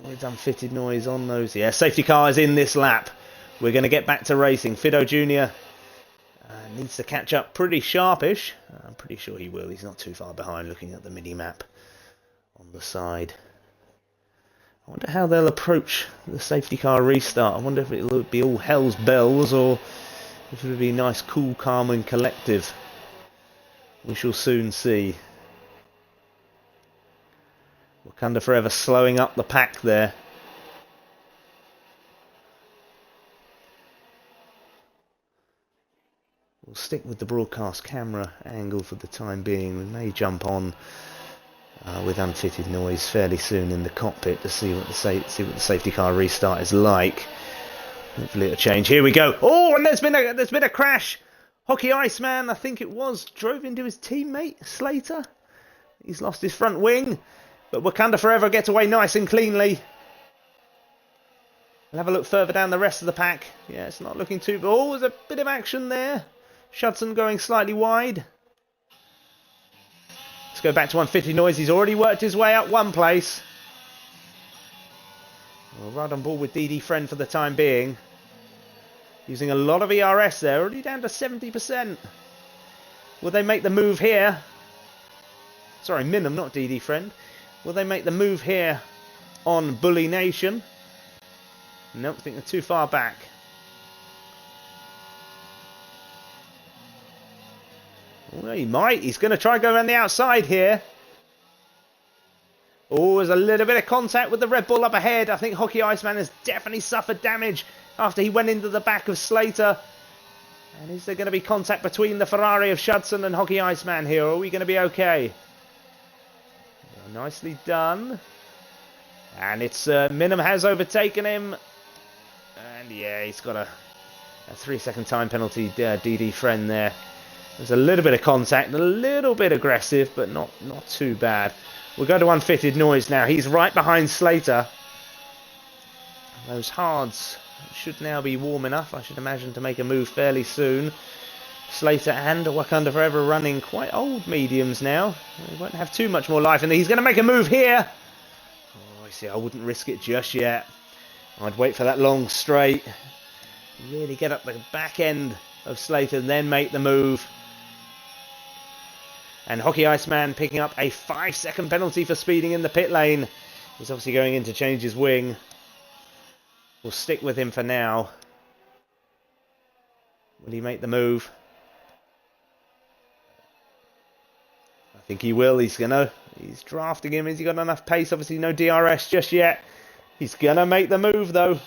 Speaker 1: with unfitted noise on those. Yeah, safety car is in this lap. We're going to get back to racing. Fido Jr. Needs to catch up pretty sharpish. I'm pretty sure he will. He's not too far behind looking at the mini-map on the side. I wonder how they'll approach the safety car restart. I wonder if it'll be all hell's bells or if it'll be nice, cool, calm and collective. We shall soon see. Wakanda Forever slowing up the pack there. We'll stick with the broadcast camera angle for the time being. We may jump on with unfitted noise fairly soon in the cockpit to see what the safety car restart is like. Hopefully it'll change. Here we go. Oh, and there's been a crash. Hockey Iceman, I think it was, drove into his teammate Slater. He's lost his front wing, but Wakanda Forever gets away nice and cleanly. We'll have a look further down the rest of the pack. Yeah, it's not looking too... Oh, there's a bit of action there. Shudson going slightly wide. Let's go back to unfitted noise. He's already worked his way up one place. Well, right on board with DD Friend for the time being. Using a lot of ERS there. Already down to 70%. Will they make the move here? Sorry, Minim, not DD Friend. Will they make the move here on Bully Nation? Nope, I think they're too far back. Well, he might. He's going to try and go around the outside here. Oh, there's a little bit of contact with the Red Bull up ahead. I think Hockey Iceman has definitely suffered damage after he went into the back of Slater. And is there going to be contact between the Ferrari of Shudson and Hockey Iceman here? Or are we going to be okay? Well, nicely done. And it's Minim has overtaken him. And yeah, he's got a 3-second time penalty, DD Friend there. There's a little bit of contact, a little bit aggressive, but not too bad. We'll go to unfitted noise now. He's right behind Slater. Those hards should now be warm enough, I should imagine, to make a move fairly soon. Slater and Wakanda Forever running quite old mediums now. They won't have too much more life, and he's going to make a move here. Oh, I see. I wouldn't risk it just yet. I'd wait for that long straight. Really get up the back end of Slater and then make the move. And Hockey Iceman picking up a 5-second penalty for speeding in the pit lane. He's obviously going in to change his wing. We'll stick with him for now. Will he make the move? I think he will. He's drafting him. Has he got enough pace? Obviously no DRS just yet. He's going to make the move though.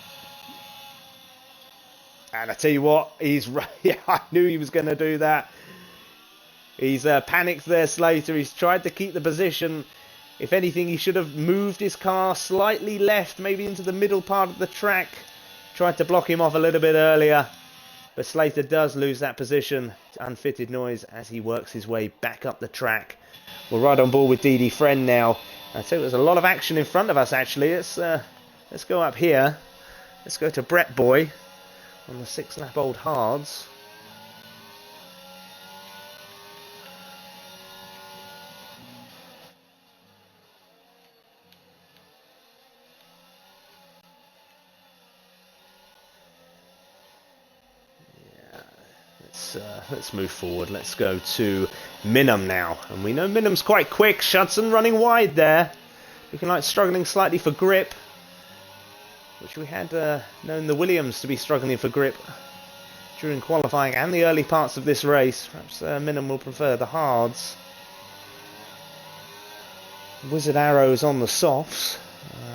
Speaker 1: And I tell you what, he's right. Yeah, I knew he was going to do that. He's panicked there, Slater. He's tried to keep the position. If anything, he should have moved his car slightly left, maybe into the middle part of the track. Tried to block him off a little bit earlier. But Slater does lose that position to Unfitted Noise as he works his way back up the track. We're right on board with DD Friend now. I tell you, there's a lot of action in front of us, actually. Let's go up here. Let's go to Brett Boy on the 6-lap old hards. Let's move forward. Let's go to Minham now. And we know Minham's quite quick. Shudson running wide there. Looking like struggling slightly for grip. Which we had known the Williams to be struggling for grip during qualifying and the early parts of this race. Perhaps Minham will prefer the hards. Wizard Arrows on the softs.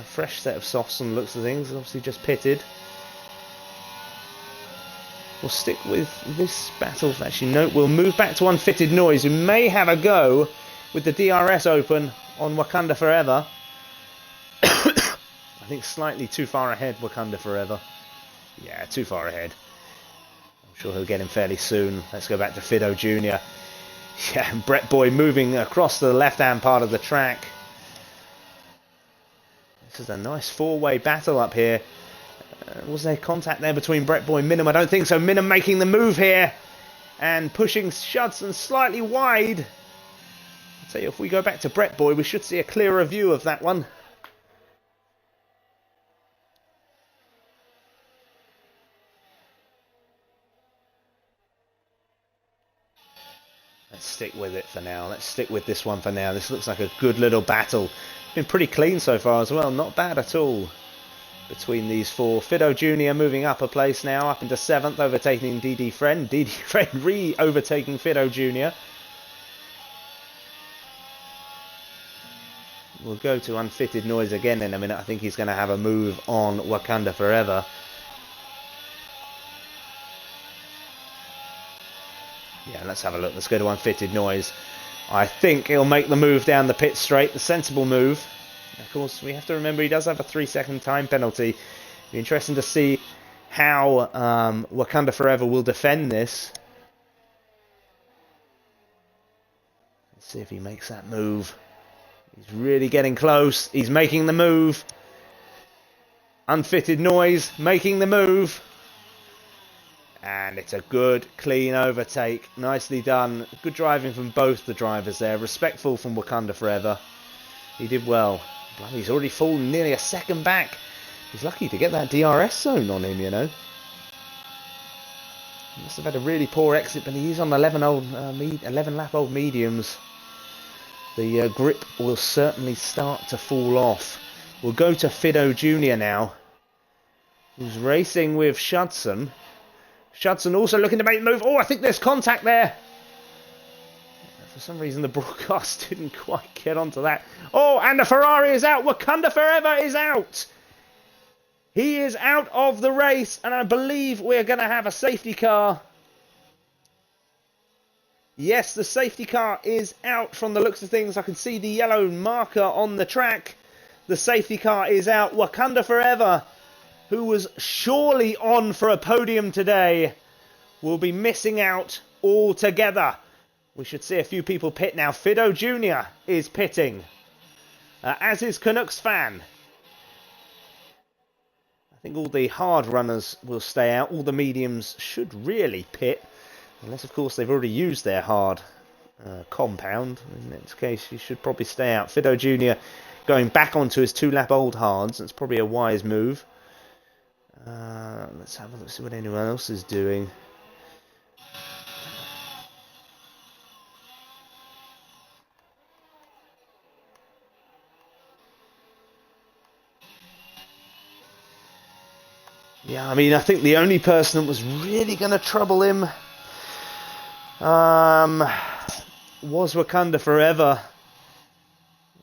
Speaker 1: Fresh set of softs on the looks of things. Obviously just pitted. We'll stick with this battle. Actually, no, we'll move back to Unfitted Noise, who may have a go with the DRS open on Wakanda Forever. I think slightly too far ahead, Wakanda Forever. Yeah, too far ahead. I'm sure he'll get him fairly soon. Let's go back to Fido Jr. Yeah, Brett Boy moving across the left-hand part of the track. This is a nice four-way battle up here. Was there contact there between Brett Boy and Minham? I don't think so. Minham making the move here and pushing Shudson slightly wide. I'll tell you, if we go back to Brett Boy, we should see a clearer view of that one. Let's stick with it for now. Let's stick with this one for now. This looks like a good little battle. Been pretty clean so far as well. Not bad at all between these four. Fido Jr. moving up a place now, up into 7th, overtaking DD Friend. DD Friend re-overtaking Fido Jr. We'll go to Unfitted Noise again in a minute. I think he's going to have a move on Wakanda Forever. Yeah, let's have a look. Let's go to Unfitted Noise. I think he'll make the move down the pit straight, the sensible move. Of course, we have to remember he does have a 3-second time penalty. It'll be interesting to see how Wakanda Forever will defend this. Let's see if he makes that move. He's really getting close. He's making the move. Unfitted Noise making the move. And it's a good, clean overtake. Nicely done. Good driving from both the drivers there. Respectful from Wakanda Forever. He did well. He's already fallen nearly a second back. He's lucky to get that DRS zone on him, you know. He must have had a really poor exit, but he's on 11-lap-old mediums. The grip will certainly start to fall off. We'll go to Fido Jr. now, who's racing with Shudson. Shudson also looking to make the move. Oh, I think there's contact there. For some reason, the broadcast didn't quite get onto that. Oh, and the Ferrari is out. Wakanda Forever is out. He is out of the race, and I believe we're going to have a safety car. Yes, the safety car is out from the looks of things. I can see the yellow marker on the track. The safety car is out. Wakanda Forever, who was surely on for a podium today, will be missing out altogether. We should see a few people pit now. Fido Jr. is pitting, as is Canucks Fan. I think all the hard runners will stay out. All the mediums should really pit. Unless, of course, they've already used their hard compound. In that case, you should probably stay out. Fido Jr. going back onto his 2-lap-old hards. That's probably a wise move. Let's have a look, see what anyone else is doing. Yeah, I mean, I think the only person that was really going to trouble him was Wakanda Forever.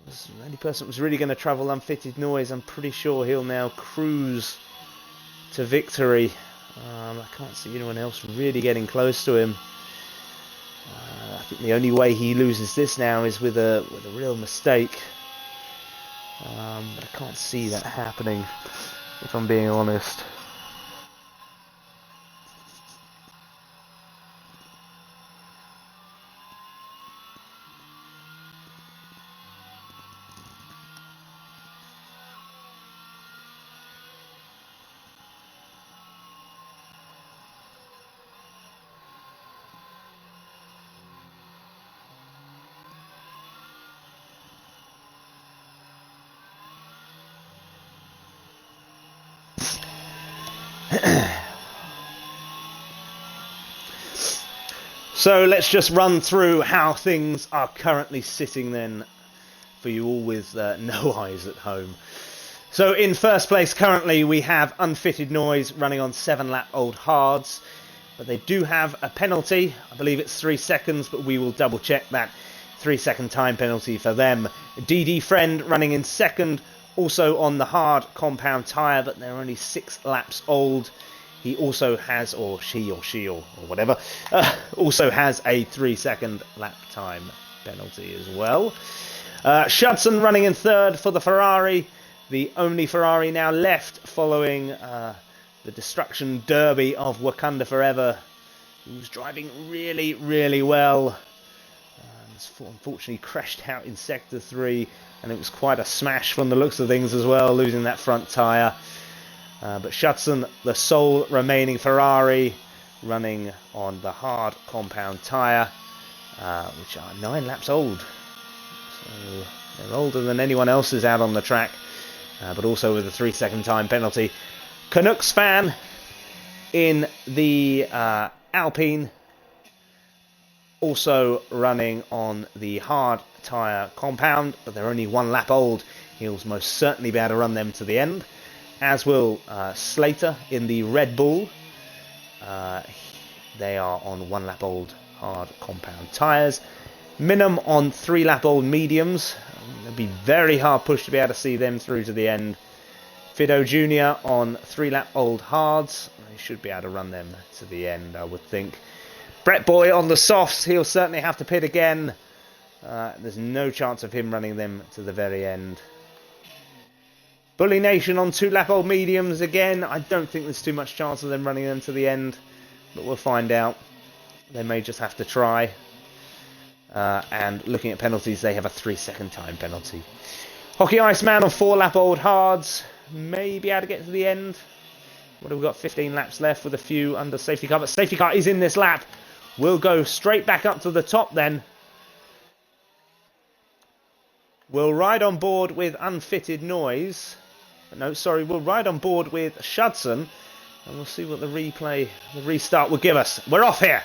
Speaker 1: The only person that was really going to trouble Unfitted Noise. I'm pretty sure he'll now cruise to victory. I can't see anyone else really getting close to him. I think the only way he loses this now is with a real mistake. But I can't see that happening, if I'm being honest. So let's just run through how things are currently sitting then for you all with no eyes at home. So in first place currently we have Unfitted Noise running on 7-lap-old hards, but they do have a penalty. I believe it's 3 seconds, but we will double check that. 3-second time penalty for them. DD Friend running in second, also on the hard compound tyre, but they're only 6 laps old. He also has, or she or whatever, also has a 3-second lap time penalty as well. Shudson running in third for the Ferrari, the only Ferrari now left following the Destruction Derby of Wakanda Forever, who's driving really, really well. Unfortunately crashed out in Sector 3, and it was quite a smash from the looks of things as well, losing that front tyre. But Shudson, the sole remaining Ferrari, running on the hard compound tyre, which are 9 laps old. So they're older than anyone else's out on the track, but also with a 3-second time penalty. Canucks fan in the Alpine, also running on the hard tyre compound, but they're only 1 lap old. He'll most certainly be able to run them to the end. As will Slater in the Red Bull. They are on 1 lap old hard compound tyres. Minim on 3 lap old mediums. It'll be very hard push to be able to see them through to the end. Fido Jr. on 3 lap old hards. He should be able to run them to the end, I would think. Brett Boy on the softs. He'll certainly have to pit again. There's no chance of him running them to the very end. Bully Nation on 2 lap old mediums again. I don't think there's too much chance of them running them to the end, but we'll find out. They may just have to try. And looking at penalties, they have a 3-second time penalty. Hockey Iceman on 4 lap old hards. May be able to get to the end. What have we got? 15 laps left with a few under safety car, but safety car is in this lap. We'll go straight back up to the top then. We'll ride on board with Unfitted Noise. No, sorry, we'll ride on board with Shudson, and we'll see what the restart will give us. We're off here.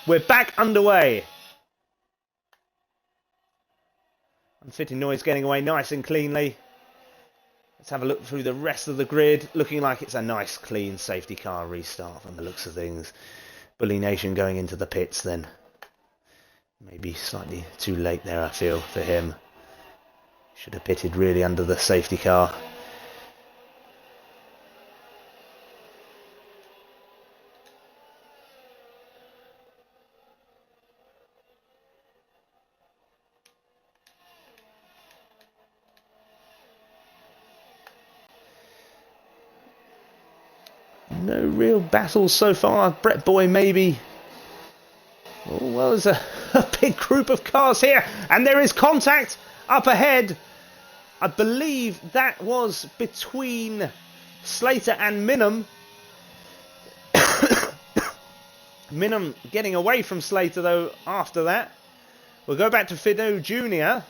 Speaker 1: We're back underway. Unfitted Noise getting away nice and cleanly. Let's have a look through the rest of the grid. Looking like it's a nice, clean safety car restart from the looks of things. Bully Nation going into the pits then. Maybe slightly too late there, I feel, for him. Should have pitted really under the safety car. No real battles so far. Brett Boy maybe. Oh, well, there's a big group of cars here, and there is contact up ahead. I believe that was between Slater and Minim. Minim getting away from Slater though after that. We'll go back to Fido Jr.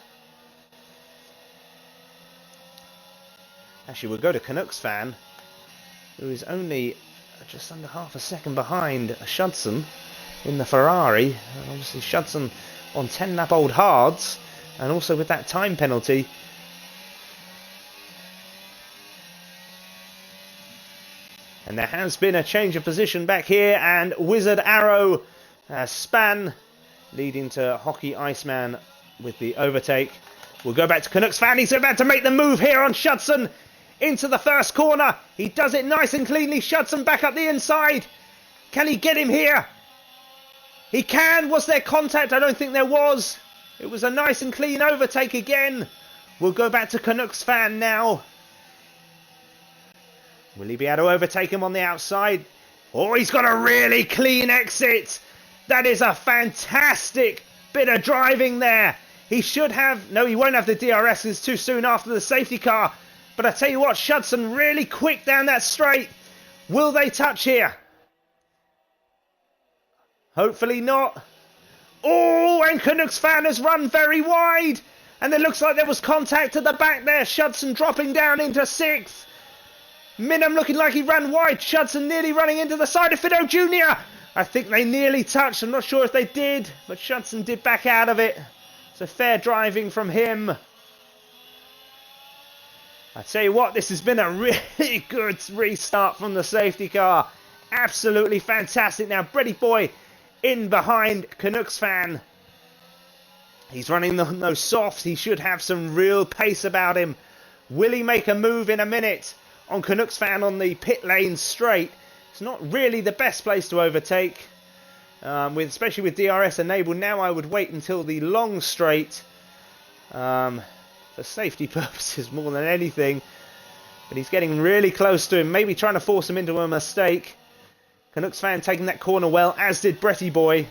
Speaker 1: Actually, we'll go to Canucks fan, who is only just under half a second behind Shudson in the Ferrari. And obviously Shudson on 10 lap old hards, and also with that time penalty. And there has been a change of position back here, and Wizard Arrow has span, leading to Hockey Iceman with the overtake. We'll go back to Canucks fan. He's about to make the move here on Shudson into the first corner. He does it nice and cleanly. Shudson back up the inside. Can he get him here? He can. Was there contact? I don't think there was. It was a nice and clean overtake again. We'll go back to Canucks fan now. Will he be able to overtake him on the outside? Oh, he's got a really clean exit. That is a fantastic bit of driving there. He should have... No, he won't have the DRS. It's too soon after the safety car. But I tell you what, Shudson really quick down that straight. Will they touch here? Hopefully not. Oh, and Canucks fan has run very wide. And it looks like there was contact at the back there. Shudson dropping down into 6th. Minham looking like he ran wide. Shudson nearly running into the side of Fido Jr. I think they nearly touched. I'm not sure if they did. But Shudson did back out of it. So fair driving from him. I tell you what, this has been a really good restart from the safety car. Absolutely fantastic. Now, Brady Boy in behind Canucks fan. He's running those softs. He should have some real pace about him. Will he make a move in a minute on Canucks fan on the pit lane straight? It's not really the best place to overtake. Especially with DRS enabled. Now I would wait until the long straight for safety purposes more than anything. But he's getting really close to him, maybe trying to force him into a mistake. Canucks fan taking that corner well, as did Bretty Boy.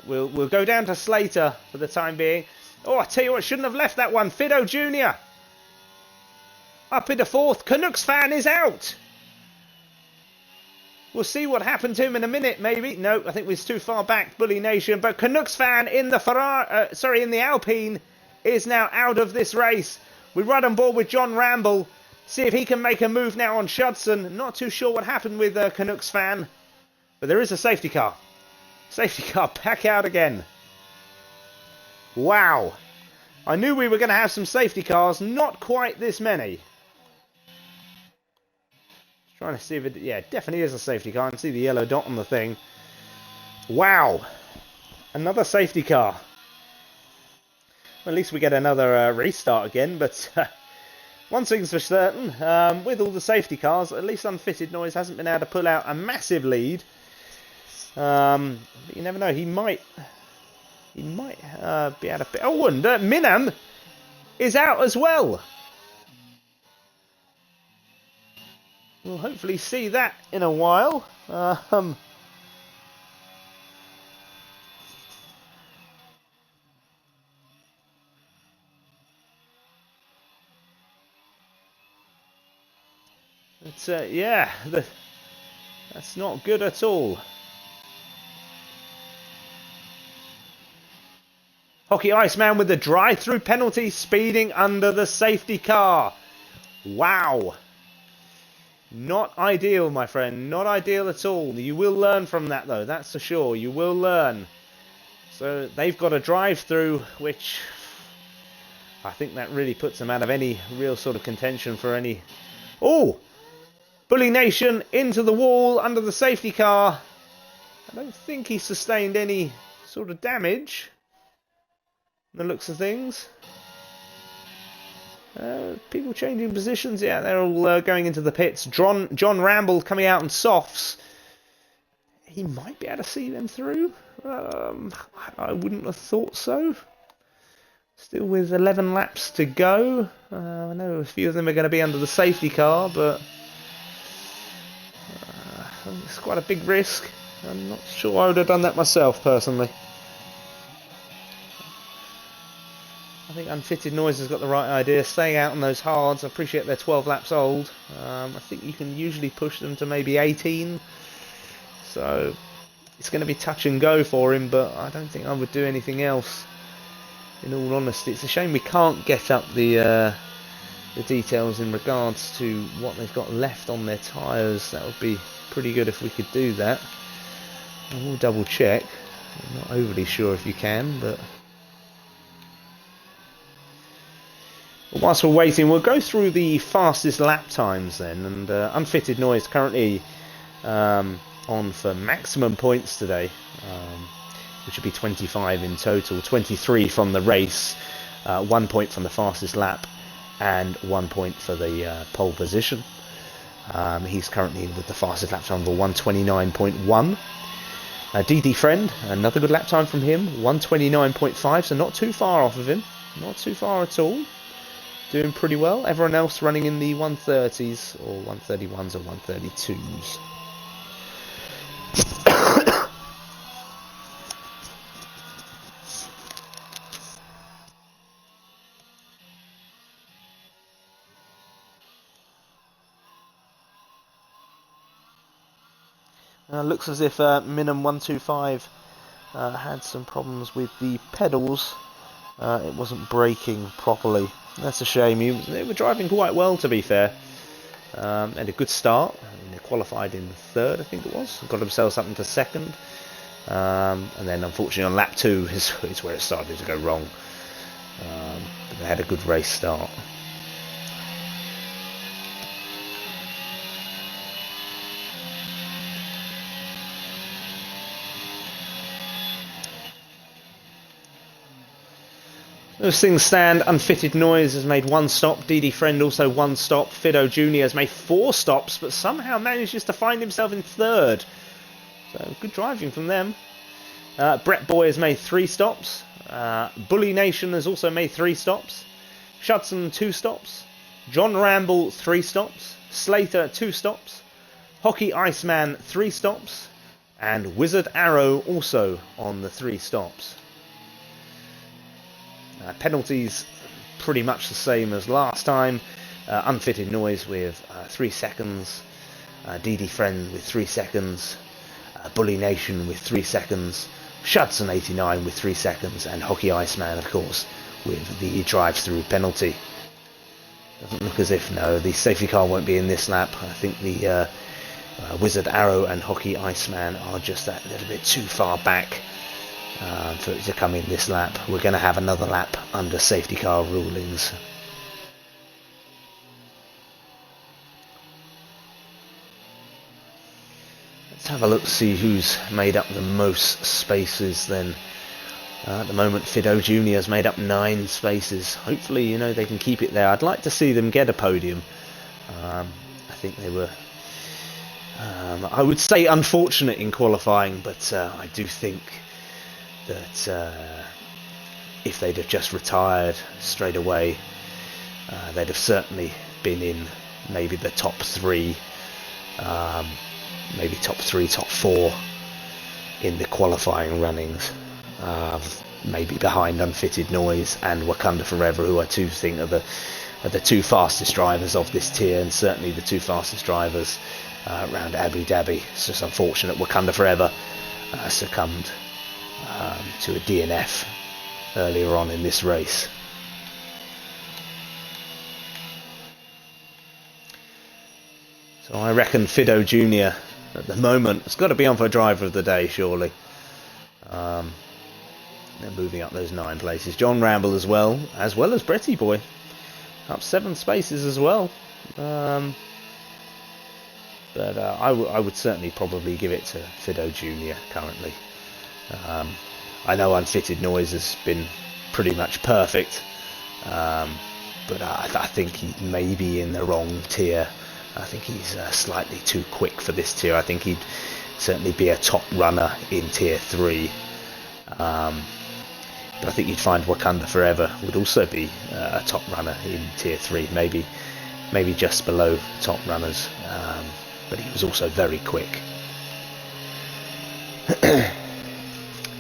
Speaker 1: We'll go down to Slater for the time being. Oh, I tell you what, shouldn't have left that one. Fido Jr. up into 4th. Canucks fan is out. We'll see what happened to him in a minute, maybe. No, I think we're too far back, Bully Nation. But Canucks fan in the in the Alpine is now out of this race. We run on board with John Ramble. See if he can make a move now on Shudson. Not too sure what happened with Canucks fan. But there is a safety car. Safety car back out again. Wow. I knew we were going to have some safety cars. Not quite this many. Trying to see if it... Yeah, it definitely is a safety car. I can see the yellow dot on the thing. Wow. Another safety car. Well, at least we get another restart again. But one thing's for certain. With all the safety cars, at least Unfitted Noise hasn't been able to pull out a massive lead. But you never know. He might be able to... Oh, and Minham is out as well. We'll hopefully see that in a while. Yeah, that's not good at all. Hockey Iceman with the drive-through penalty, speeding under the safety car. Wow. Not ideal, my friend. Not ideal at all. You will learn from that, though. That's for sure. You will learn. So they've got a drive-through, which I think that really puts them out of any real sort of contention for any... Oh! Bully Nation into the wall under the safety car. I don't think he sustained any sort of damage. The looks of things. People changing positions. Yeah, they're all going into the pits. John Ramble coming out in softs. He might be able to see them through. I wouldn't have thought so. Still with 11 laps to go. I know a few of them are going to be under the safety car, but it's quite a big risk. I'm not sure I would have done that myself, personally. I think Unfitted Noise has got the right idea. Staying out on those hards. I appreciate they're 12 laps old. I think you can usually push them to maybe 18. So it's going to be touch and go for him, but I don't think I would do anything else. In all honesty, it's a shame we can't get up the details in regards to what they've got left on their tyres. That would be pretty good if we could do that. I will double check. I'm not overly sure if you can, but... Whilst we're waiting, we'll go through the fastest lap times then. And Unfitted Noise currently on for maximum points today, which would be 25 in total. 23 from the race, 1 point from the fastest lap, and 1 point for the pole position. He's currently with the fastest lap time of 129.1. DD Friend, another good lap time from him, 129.5, so not too far off of him. Not too far at all. Doing pretty well. Everyone else running in the 130s or 131s or 132s. Looks as if Minimum 125 had some problems with the pedals. It wasn't braking properly. That's a shame. They were driving quite well, to be fair. Had a good start. They qualified in third, I think it was. Got themselves up into second. And then, unfortunately, on lap 2 is where it started to go wrong. But they had a good race start. Those things stand. Unfitted Noise has made 1 stop. DD Friend also 1 stop. Fido Jr. has made 4 stops, but somehow manages to find himself in third. So good driving from them. Brett Boy has made 3 stops. Bully Nation has also made 3 stops. Shudson 2 stops. John Ramble 3 stops. Slater 2 stops. Hockey Iceman 3 stops. And Wizard Arrow also on the 3 stops. Penalties pretty much the same as last time. Unfitted Noise with 3 seconds. DD Friend with 3 seconds. Bully Nation with 3 seconds. Shudson 89 with 3 seconds. And Hockey Iceman, of course, with the drive-through penalty. Doesn't look as if, no, the safety car won't be in this lap. I think the Wizard Arrow and Hockey Iceman are just that little bit too far back for it to come in this lap. We're going to have another lap under safety car rulings. Let's have a look, see who's made up the most spaces then. At the moment, Fido Jr. has made up 9 spaces. Hopefully, you know, they can keep it there. I'd like to see them get a podium. I think they were, I would say, unfortunate in qualifying, but I do think that if they'd have just retired straight away, they'd have certainly been in maybe the top 3, maybe top 3, top 4 in the qualifying runnings. Maybe behind Unfitted Noise and Wakanda Forever, who I too think are the 2 fastest drivers of this tier, and certainly the 2 fastest drivers around Abu Dhabi. It's just unfortunate Wakanda Forever succumbed to a DNF earlier on in this race. So I reckon Fido Jr. at the moment has got to be on for driver of the day, surely. They're moving up those 9 places. John Ramble as well as Bretty Boy, up 7 spaces as well. But I would certainly probably give it to Fido Jr. currently. I know Unfitted Noise has been pretty much perfect, but I think he may be in the wrong tier. I think he's slightly too quick for this tier. I think he'd certainly be a top runner in tier 3. But I think you'd find Wakanda Forever would also be a top runner in tier 3, maybe just below top runners. But he was also very quick.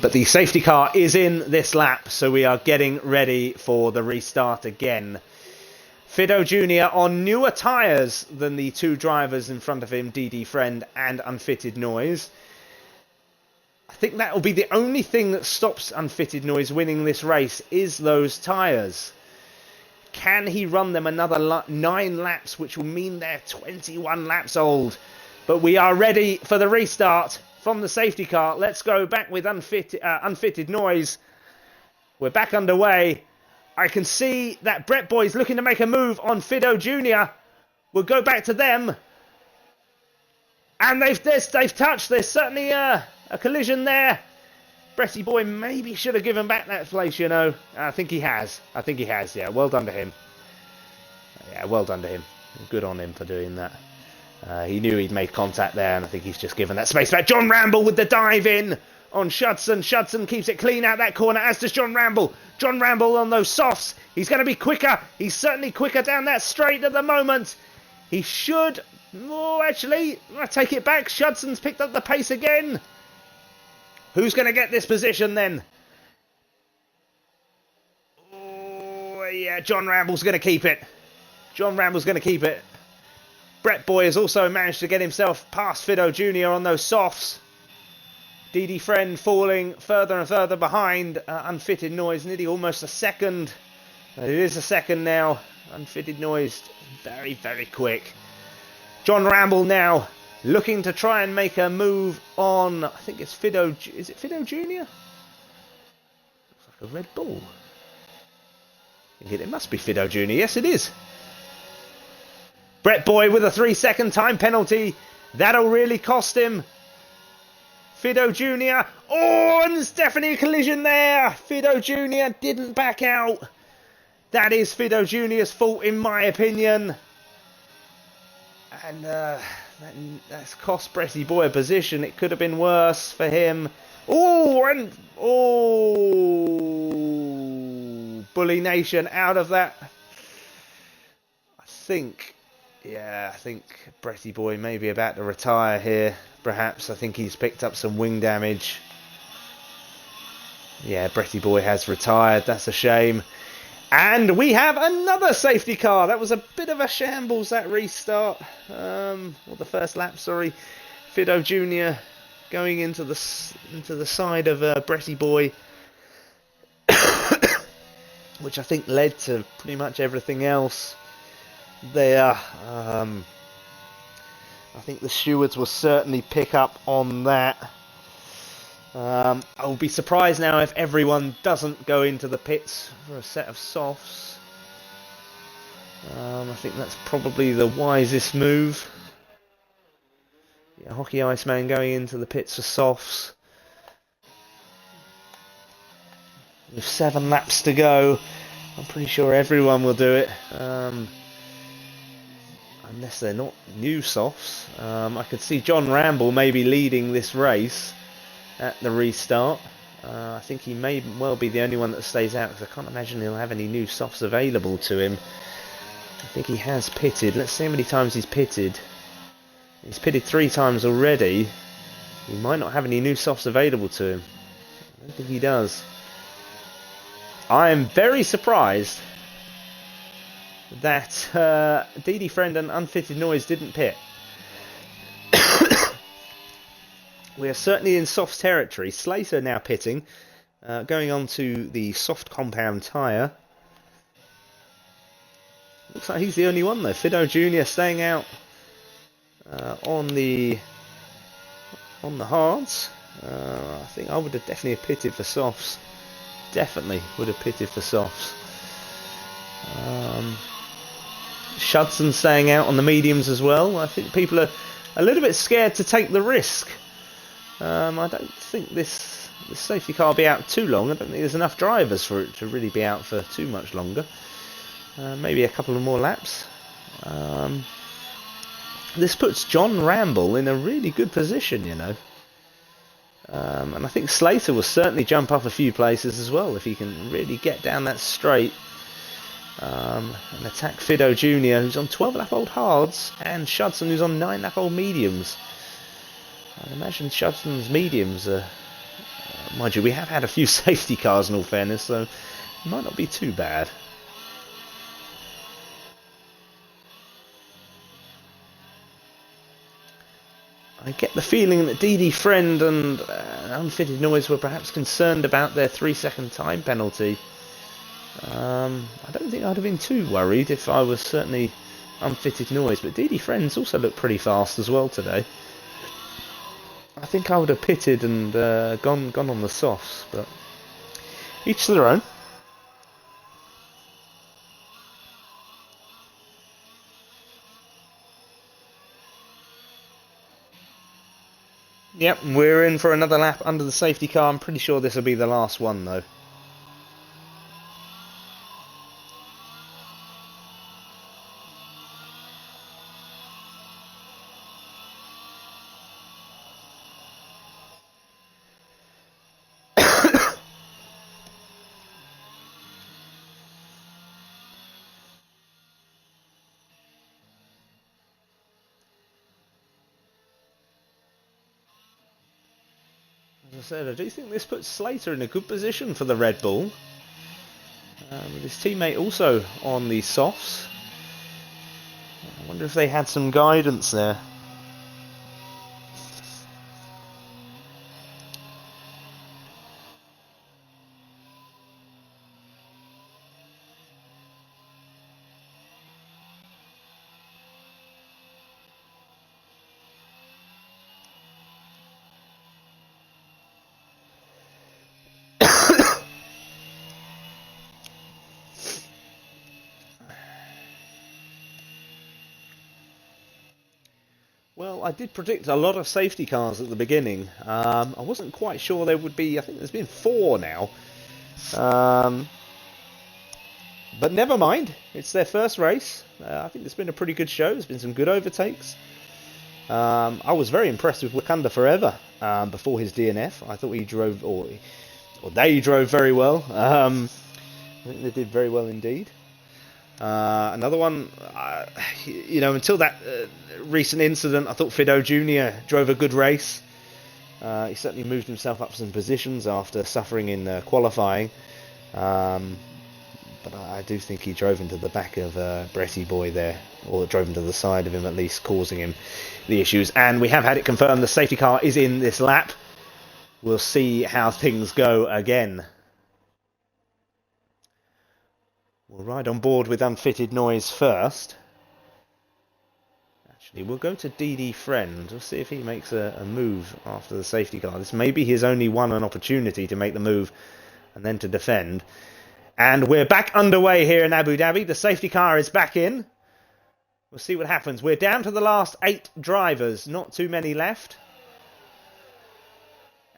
Speaker 1: But the safety car is in this lap, so we are getting ready for the restart again. Fido Jr. on newer tyres than the 2 drivers in front of him, DD Friend and Unfitted Noise. I think that will be the only thing that stops Unfitted Noise winning this race, is those tyres. Can he run them another 9 laps, which will mean they're 21 laps old? But we are ready for the restart from the safety car. Let's go back with Unfitted Noise. We're back underway. I can see that Brett Boy's looking to make a move on Fido Jr. We'll go back to them. And they've touched. There's certainly a collision there. Bretty Boy maybe should have given back that place, you know. I think he has. Yeah, well done to him. Yeah, well done to him. Good on him for doing that. He knew he'd made contact there, and I think he's just given that space back. John Ramble with the dive in on Shudson. Shudson keeps it clean out that corner, as does John Ramble. John Ramble on those softs. He's going to be quicker. He's certainly quicker down that straight at the moment. He should... Oh, actually, I take it back. Shudson's picked up the pace again. Who's going to get this position then? Oh, yeah, John Ramble's going to keep it. John Ramble's going to keep it. Brett Boy has also managed to get himself past Fido Jr. on those softs. DD Friend falling further and further behind. Unfitted Noise, nearly almost a second. It is a second now. Unfitted Noise, very, very quick. John Ramble now looking to try and make a move on, I think it's Fido, is it Fido Jr.? Looks like a Red Bull. It must be Fido Jr., yes it is. Brett Boy with a 3-second time penalty. That'll really cost him. Fido Jr. Oh, and there's definitely a collision there. Fido Jr. didn't back out. That is Fido Jr.'s fault in my opinion. And that's cost Bretty Boy a position. It could have been worse for him. Oh, and oh, Bully Nation out of that. I think Bretty Boy may be about to retire here. Perhaps I think he's picked up some wing damage. Yeah, Bretty Boy has retired. That's a shame. And we have another safety car. That was a bit of a shambles, that restart. Or the first lap, sorry. Fido Jr. going into the side of Bretty Boy. Which I think led to pretty much everything else there. I think the stewards will certainly pick up on that. I'll be surprised now if everyone doesn't go into the pits for a set of softs. I think that's probably the wisest move. Yeah, Hockey Iceman going into the pits for softs. With 7 laps to go, I'm pretty sure everyone will do it. Unless they're not new softs. I could see John Ramble maybe leading this race at the restart. I think he may well be the only one that stays out because I can't imagine he'll have any new softs available to him. I think he has pitted. Let's see how many times he's pitted. He's pitted 3 times already. He might not have any new softs available to him. I don't think he does. I am very surprised that DD Friend and Unfitted Noise didn't pit. We are certainly in soft territory. Slater now pitting, going on to the soft compound tyre. Looks like he's the only one though. Fido Jr. staying out on the hards. I think I would have definitely pitted for softs. Definitely would have pitted for softs. Shudson staying out on the mediums as well. I think people are a little bit scared to take the risk. I don't think this safety car will be out too long. I don't think there's enough drivers for it to really be out for too much longer. Maybe a couple of more laps. This puts John Ramble in a really good position, you know. And I think Slater will certainly jump up a few places as well if he can really get down that straight. And attack Fido Jr. who's on 12-lap-old hards, and Shudson who's on 9-lap-old mediums. I'd imagine Shudson's mediums are... mind you, we have had a few safety cars in all fairness, so it might not be too bad. I get the feeling that DD Friend and Unfitted Noise were perhaps concerned about their 3-second time penalty. I don't think I'd have been too worried if I was certainly Unfitted Noise, but DD Friends also looked pretty fast as well today. I think I would have pitted and gone on the softs, but each to their own. Yep, we're in for another lap under the safety car. I'm pretty sure this will be the last one though. I said, I do think this puts Slater in a good position for the Red Bull. With his teammate also on the softs. I wonder if they had some guidance there. Well, I did predict a lot of safety cars at the beginning. I wasn't quite sure there would be. I think there's been 4 now. But never mind. It's their first race. I think it's been a pretty good show. There's been some good overtakes. I was very impressed with Wakanda Forever before his DNF. I thought he drove, or they drove very well. I think they did very well indeed. Another one, until that recent incident, I thought Fido Jr. drove a good race. He certainly moved himself up some positions after suffering in qualifying. But I do think he drove into the back of Bretty Boy there, or drove into the side of him at least, causing him the issues. And we have had it confirmed the safety car is in this lap. We'll see how things go again. We'll ride on board with Unfitted Noise first. Actually, we'll go to DD Friend. We'll see if he makes a move after the safety car. This may be his only one an opportunity to make the move and then to defend. And we're back underway here in Abu Dhabi. The safety car is back in. We'll see what happens. We're down to the last 8 drivers. Not too many left.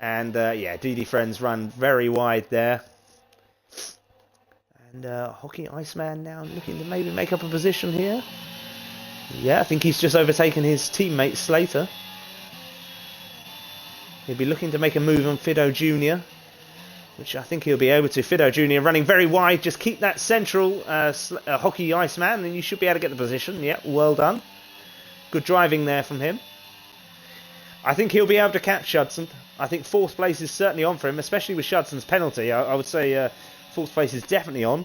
Speaker 1: And yeah, DD Friend's run very wide there. And Hockey Iceman now looking to maybe make up a position here. Yeah, I think he's just overtaken his teammate Slater. He'll be looking to make a move on Fido Jr., which I think he'll be able to. Fido Jr. running very wide. Just keep that central Hockey Iceman and you should be able to get the position. Yeah, well done. Good driving there from him. I think he'll be able to catch Shudson. I think 4th place is certainly on for him, especially with Shudson's penalty. I would say 4th place is definitely on.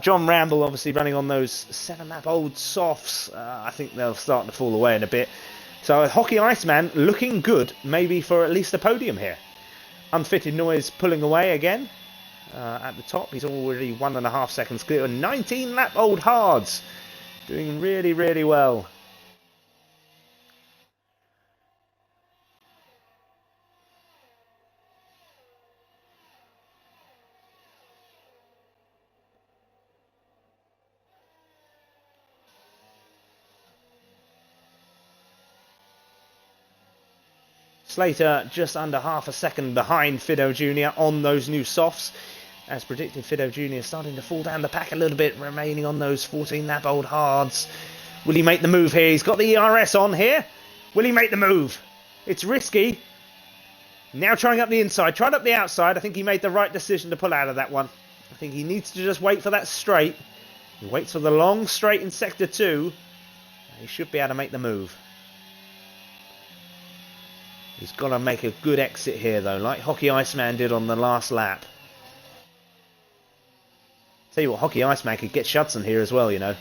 Speaker 1: John Ramble obviously running on those 7-lap-old softs. I think they'll start to fall away in a bit. So Hockey Iceman looking good, maybe for at least a podium here. Unfitted Noise pulling away again at the top. He's already 1.5 seconds clear. 19-lap-old hards doing really, really well. Slater just under half a second behind Fido Jr. on those new softs. As predicted, Fido Jr. starting to fall down the pack a little bit, remaining on those 14-lap-old hards. Will he make the move here? He's got the ERS on here. Will he make the move? It's risky. Now trying up the inside, tried up the outside. I think he made the right decision to pull out of that one. I think he needs to just wait for that straight. He waits for the long straight in Sector 2. He should be able to make the move. He's got to make a good exit here, though, like Hockey Iceman did on the last lap. Tell you what, Hockey Iceman could get Shudson here as well, you know.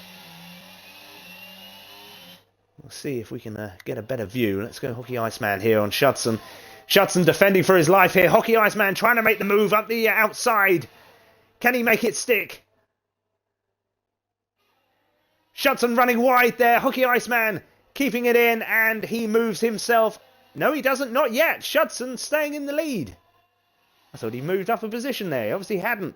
Speaker 1: We'll see if we can get a better view. Let's go Hockey Iceman here on Shudson. Shudson defending for his life here. Hockey Iceman trying to make the move up the outside. Can he make it stick? Shudson running wide there. Hockey Iceman keeping it in, and he moves himself. No, he doesn't. Not yet. Shudson staying in the lead. I thought he moved up a position there. He obviously hadn't.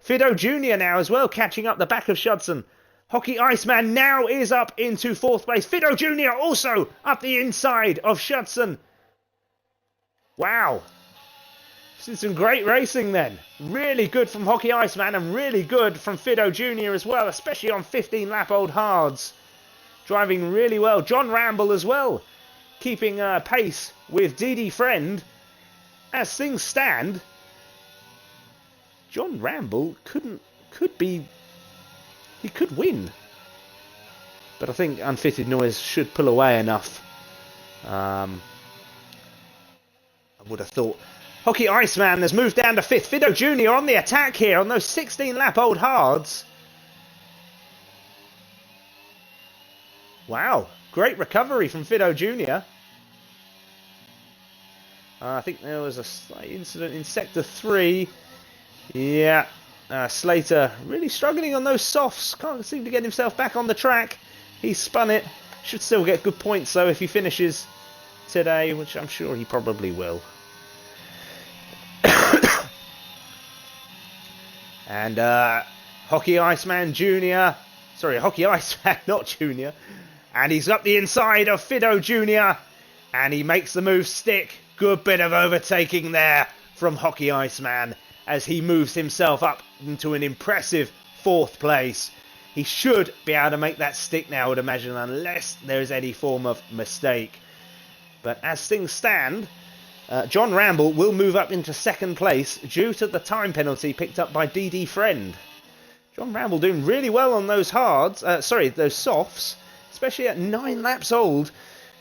Speaker 1: Fido Jr. now as well, catching up the back of Shudson. Hockey Iceman now is up into 4th place. Fido Jr. also up the inside of Shudson. Wow. This is some great racing then. Really good from Hockey Iceman and really good from Fido Jr. as well, especially on 15-lap-old hards. Driving really well. John Ramble as well, keeping pace with DD Friend. As things stand, John Ramble could win. But I think Unfitted Noise should pull away enough. I would have thought Hockey Iceman has moved down to 5th. Fido Jr. on the attack here on those 16-lap-old hards. Wow, great recovery from Fido Jr. I think there was a slight incident in Sector 3. Yeah, Slater really struggling on those softs. Can't seem to get himself back on the track. He spun it. Should still get good points, though, if he finishes today, which I'm sure he probably will. And Hockey Iceman Jr. Sorry, Hockey Iceman, not Jr. And he's up the inside of Fido Jr. And he makes the move stick. Good bit of overtaking there from Hockey Iceman as he moves himself up into an impressive 4th place. He should be able to make that stick now, I would imagine, unless there is any form of mistake. But as things stand, John Ramble will move up into 2nd place due to the time penalty picked up by DD Friend. John Ramble doing really well on those hards, those softs, especially at 9 laps old.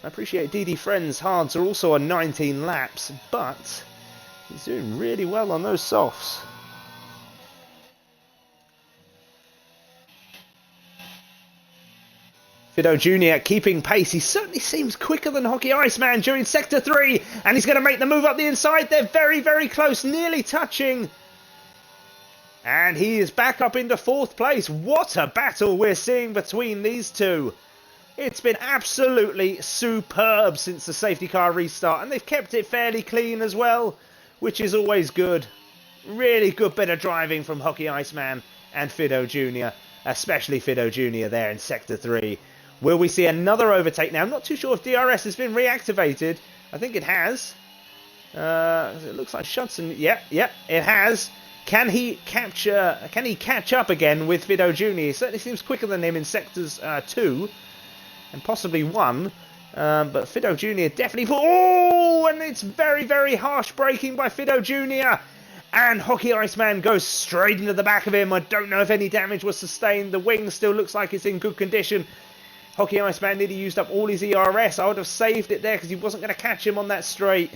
Speaker 1: I appreciate DD Friend's hards are also on 19 laps, but he's doing really well on those softs. Fido Jr. keeping pace. He certainly seems quicker than Hockey Iceman during Sector 3. And he's going to make the move up the inside. They're very, very close, nearly touching. And he is back up into 4th place. What a battle we're seeing between these two. It's been absolutely superb since the safety car restart. And they've kept it fairly clean as well, which is always good. Really good bit of driving from Hockey Iceman and Fido Jr. Especially Fido Jr. there in Sector 3. Will we see another overtake now? I'm not too sure if DRS has been reactivated. I think it has. It looks like Shudson. Yeah, it has. Can he catch up again with Fido Jr.? He certainly seems quicker than him in sectors 2 and possibly 1. But Fido Jr. definitely. Oh, and it's very, very harsh braking by Fido Jr. And Hockey Iceman goes straight into the back of him. I don't know if any damage was sustained. The wing still looks like it's in good condition. Hockey Iceman nearly used up all his ERS. I would have saved it there because he wasn't going to catch him on that straight.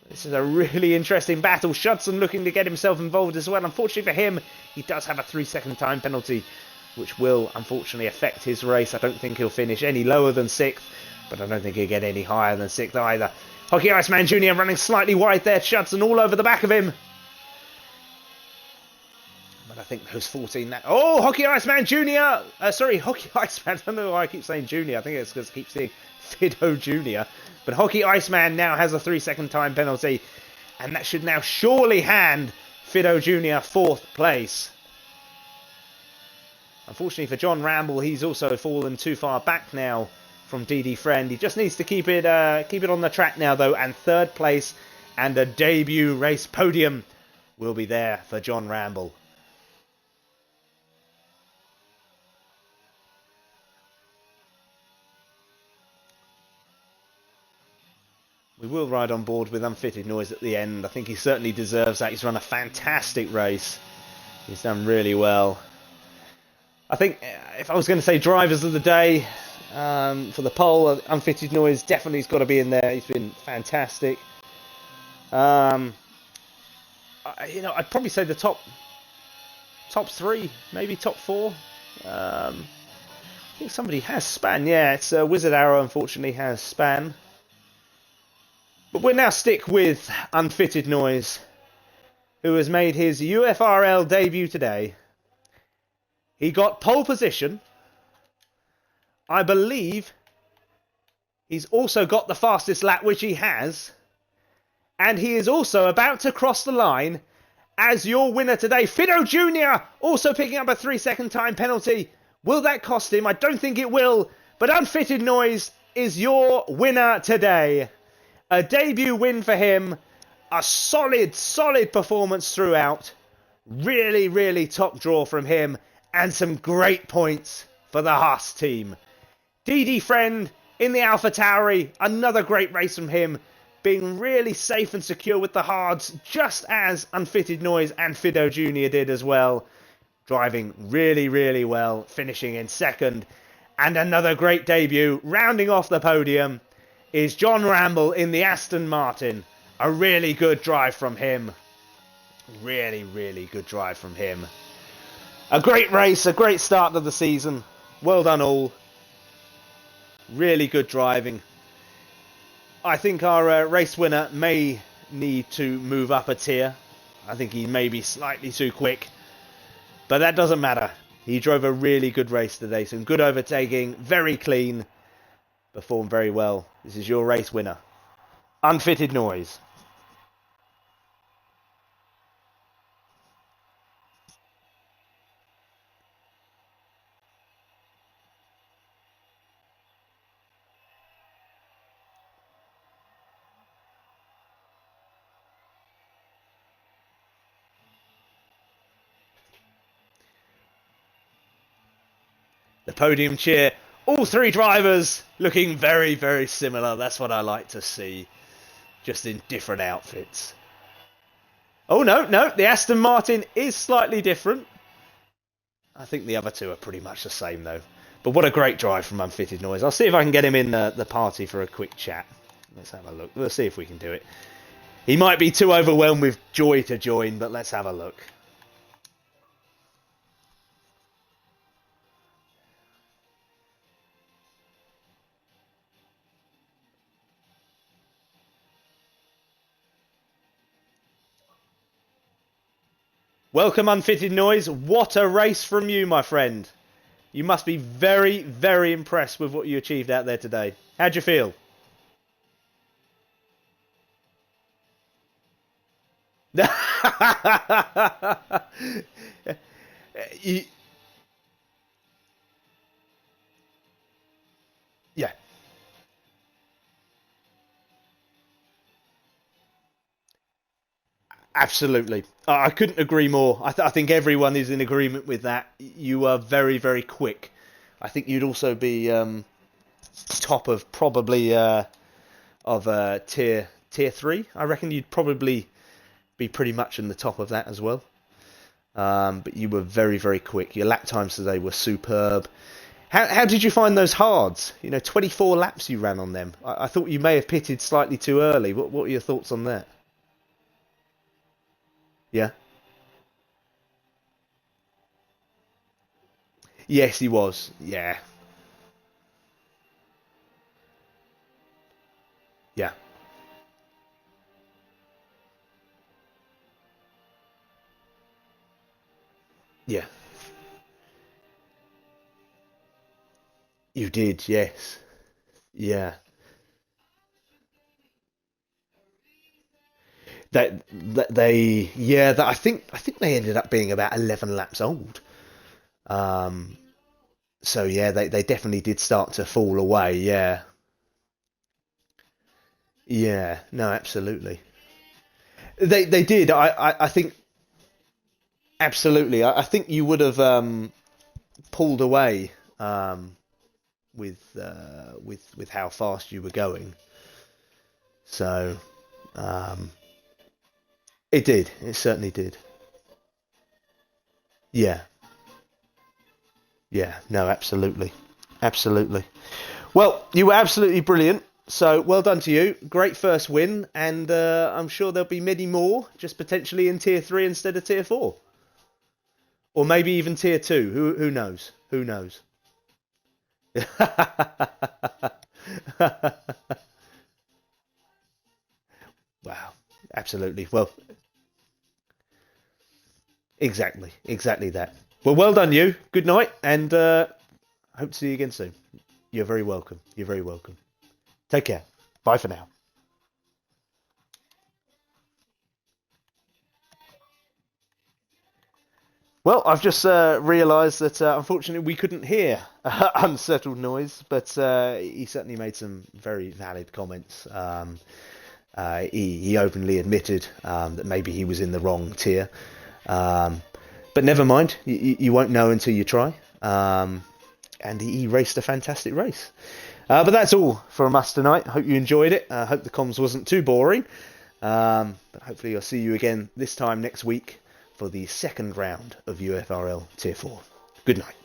Speaker 1: This is a really interesting battle. Shudson looking to get himself involved as well. Unfortunately for him, he does have a 3-second time penalty, which will unfortunately affect his race. I don't think he'll finish any lower than 6th, but I don't think he'll get any higher than 6th either. Hockey Iceman Jr. running slightly wide there. Shudson all over the back of him. But I think those 14... Oh, Hockey Iceman Jr. Hockey Iceman. I don't know why I keep saying Jr. I think it's because I keep seeing Fido Jr. But Hockey Iceman now has a 3-second time penalty. And that should now surely hand Fido Jr. 4th place. Unfortunately for John Ramble, he's also fallen too far back now from DD Friend. He just needs to keep it on the track now, though. And 3rd place and a debut race podium will be there for John Ramble. We will ride on board with Unfitted Noise at the end. I think he certainly deserves that. He's run a fantastic race. He's done really well. I think if I was going to say drivers of the day for the poll, Unfitted Noise definitely has got to be in there. He's been fantastic. I'd probably say the top 3, maybe top 4. I think somebody has Span. Yeah, it's Wizard Arrow. Unfortunately, has Span. But we'll now stick with Unfitted Noise, who has made his UFRL debut today. He got pole position. I believe he's also got the fastest lap, which he has. And he is also about to cross the line as your winner today. Fido Jr. also picking up a 3-second time penalty. Will that cost him? I don't think it will. But Unfitted Noise is your winner today. A debut win for him. A solid performance throughout. Really, really top draw from him. And some great points for the Haas team. DD Friend in the Alpha Tauri. Another great race from him. Being really safe and secure with the hards. Just as Unfitted Noise and Fido Jr. did as well. Driving really, really well. Finishing in 2nd. And another great debut. Rounding off the podium is John Ramble in the Aston Martin. A really good drive from him. Really, really good drive from him. A great race, a great start to the season. Well done all. Really good driving. I think our race winner may need to move up a tier. I think he may be slightly too quick. But that doesn't matter. He drove a really good race today. Some good overtaking. Very clean. Performed very well. This is your race winner. Unfitted Noise. The podium cheer. All three drivers looking very, very similar. That's what I like to see. Just in different outfits. Oh, no. The Aston Martin is slightly different. I think the other two are pretty much the same, though. But what a great drive from Unfitted Noise. I'll see if I can get him in the party for a quick chat. Let's have a look. We'll see if we can do it. He might be too overwhelmed with joy to join, but let's have a look. Welcome, Unfitted Noise. What a race from you, my friend. You must be very, very impressed with what you achieved out there today. How'd you feel? Yeah. Absolutely. I couldn't agree more. I think everyone is in agreement with that. You are very, very quick. I think you'd also be top of probably tier 3. I reckon you'd probably be pretty much in the top of that as well. But you were very, very quick. Your lap times today were superb. How did you find those hards? 24 laps you ran on them. I thought you may have pitted slightly too early. What are your thoughts on that? Yeah. Yes, he was. Yeah. Yeah. Yeah. You did. Yes. Yeah. I think they ended up being about 11 laps old. Um. So yeah, they definitely did start to fall away. Yeah. Yeah. No, absolutely. They did. I think absolutely. I think you would have pulled away with how fast you were going. So um, it did. It certainly did. Yeah. Yeah. No, absolutely. Absolutely. Well, you were absolutely brilliant. So well done to you. Great first win, and I'm sure there'll be many more, just potentially in tier 3 instead of tier 4, or maybe even tier 2. Who knows? Who knows? Wow, absolutely. Well, exactly that. Well, well done you. Good night, and hope to see you again soon. You're very welcome. You're very welcome. Take care. Bye for now. Well, I've just realised that unfortunately we couldn't hear Unsettled Noise, but he certainly made some very valid comments. He openly admitted that maybe he was in the wrong tier. But never mind, you won't know until you try. And he raced a fantastic race. But that's all from us tonight. Hope you enjoyed it. Hope the comms wasn't too boring. But hopefully I'll see you again this time next week for the second round of UFRL Tier 4. Good night.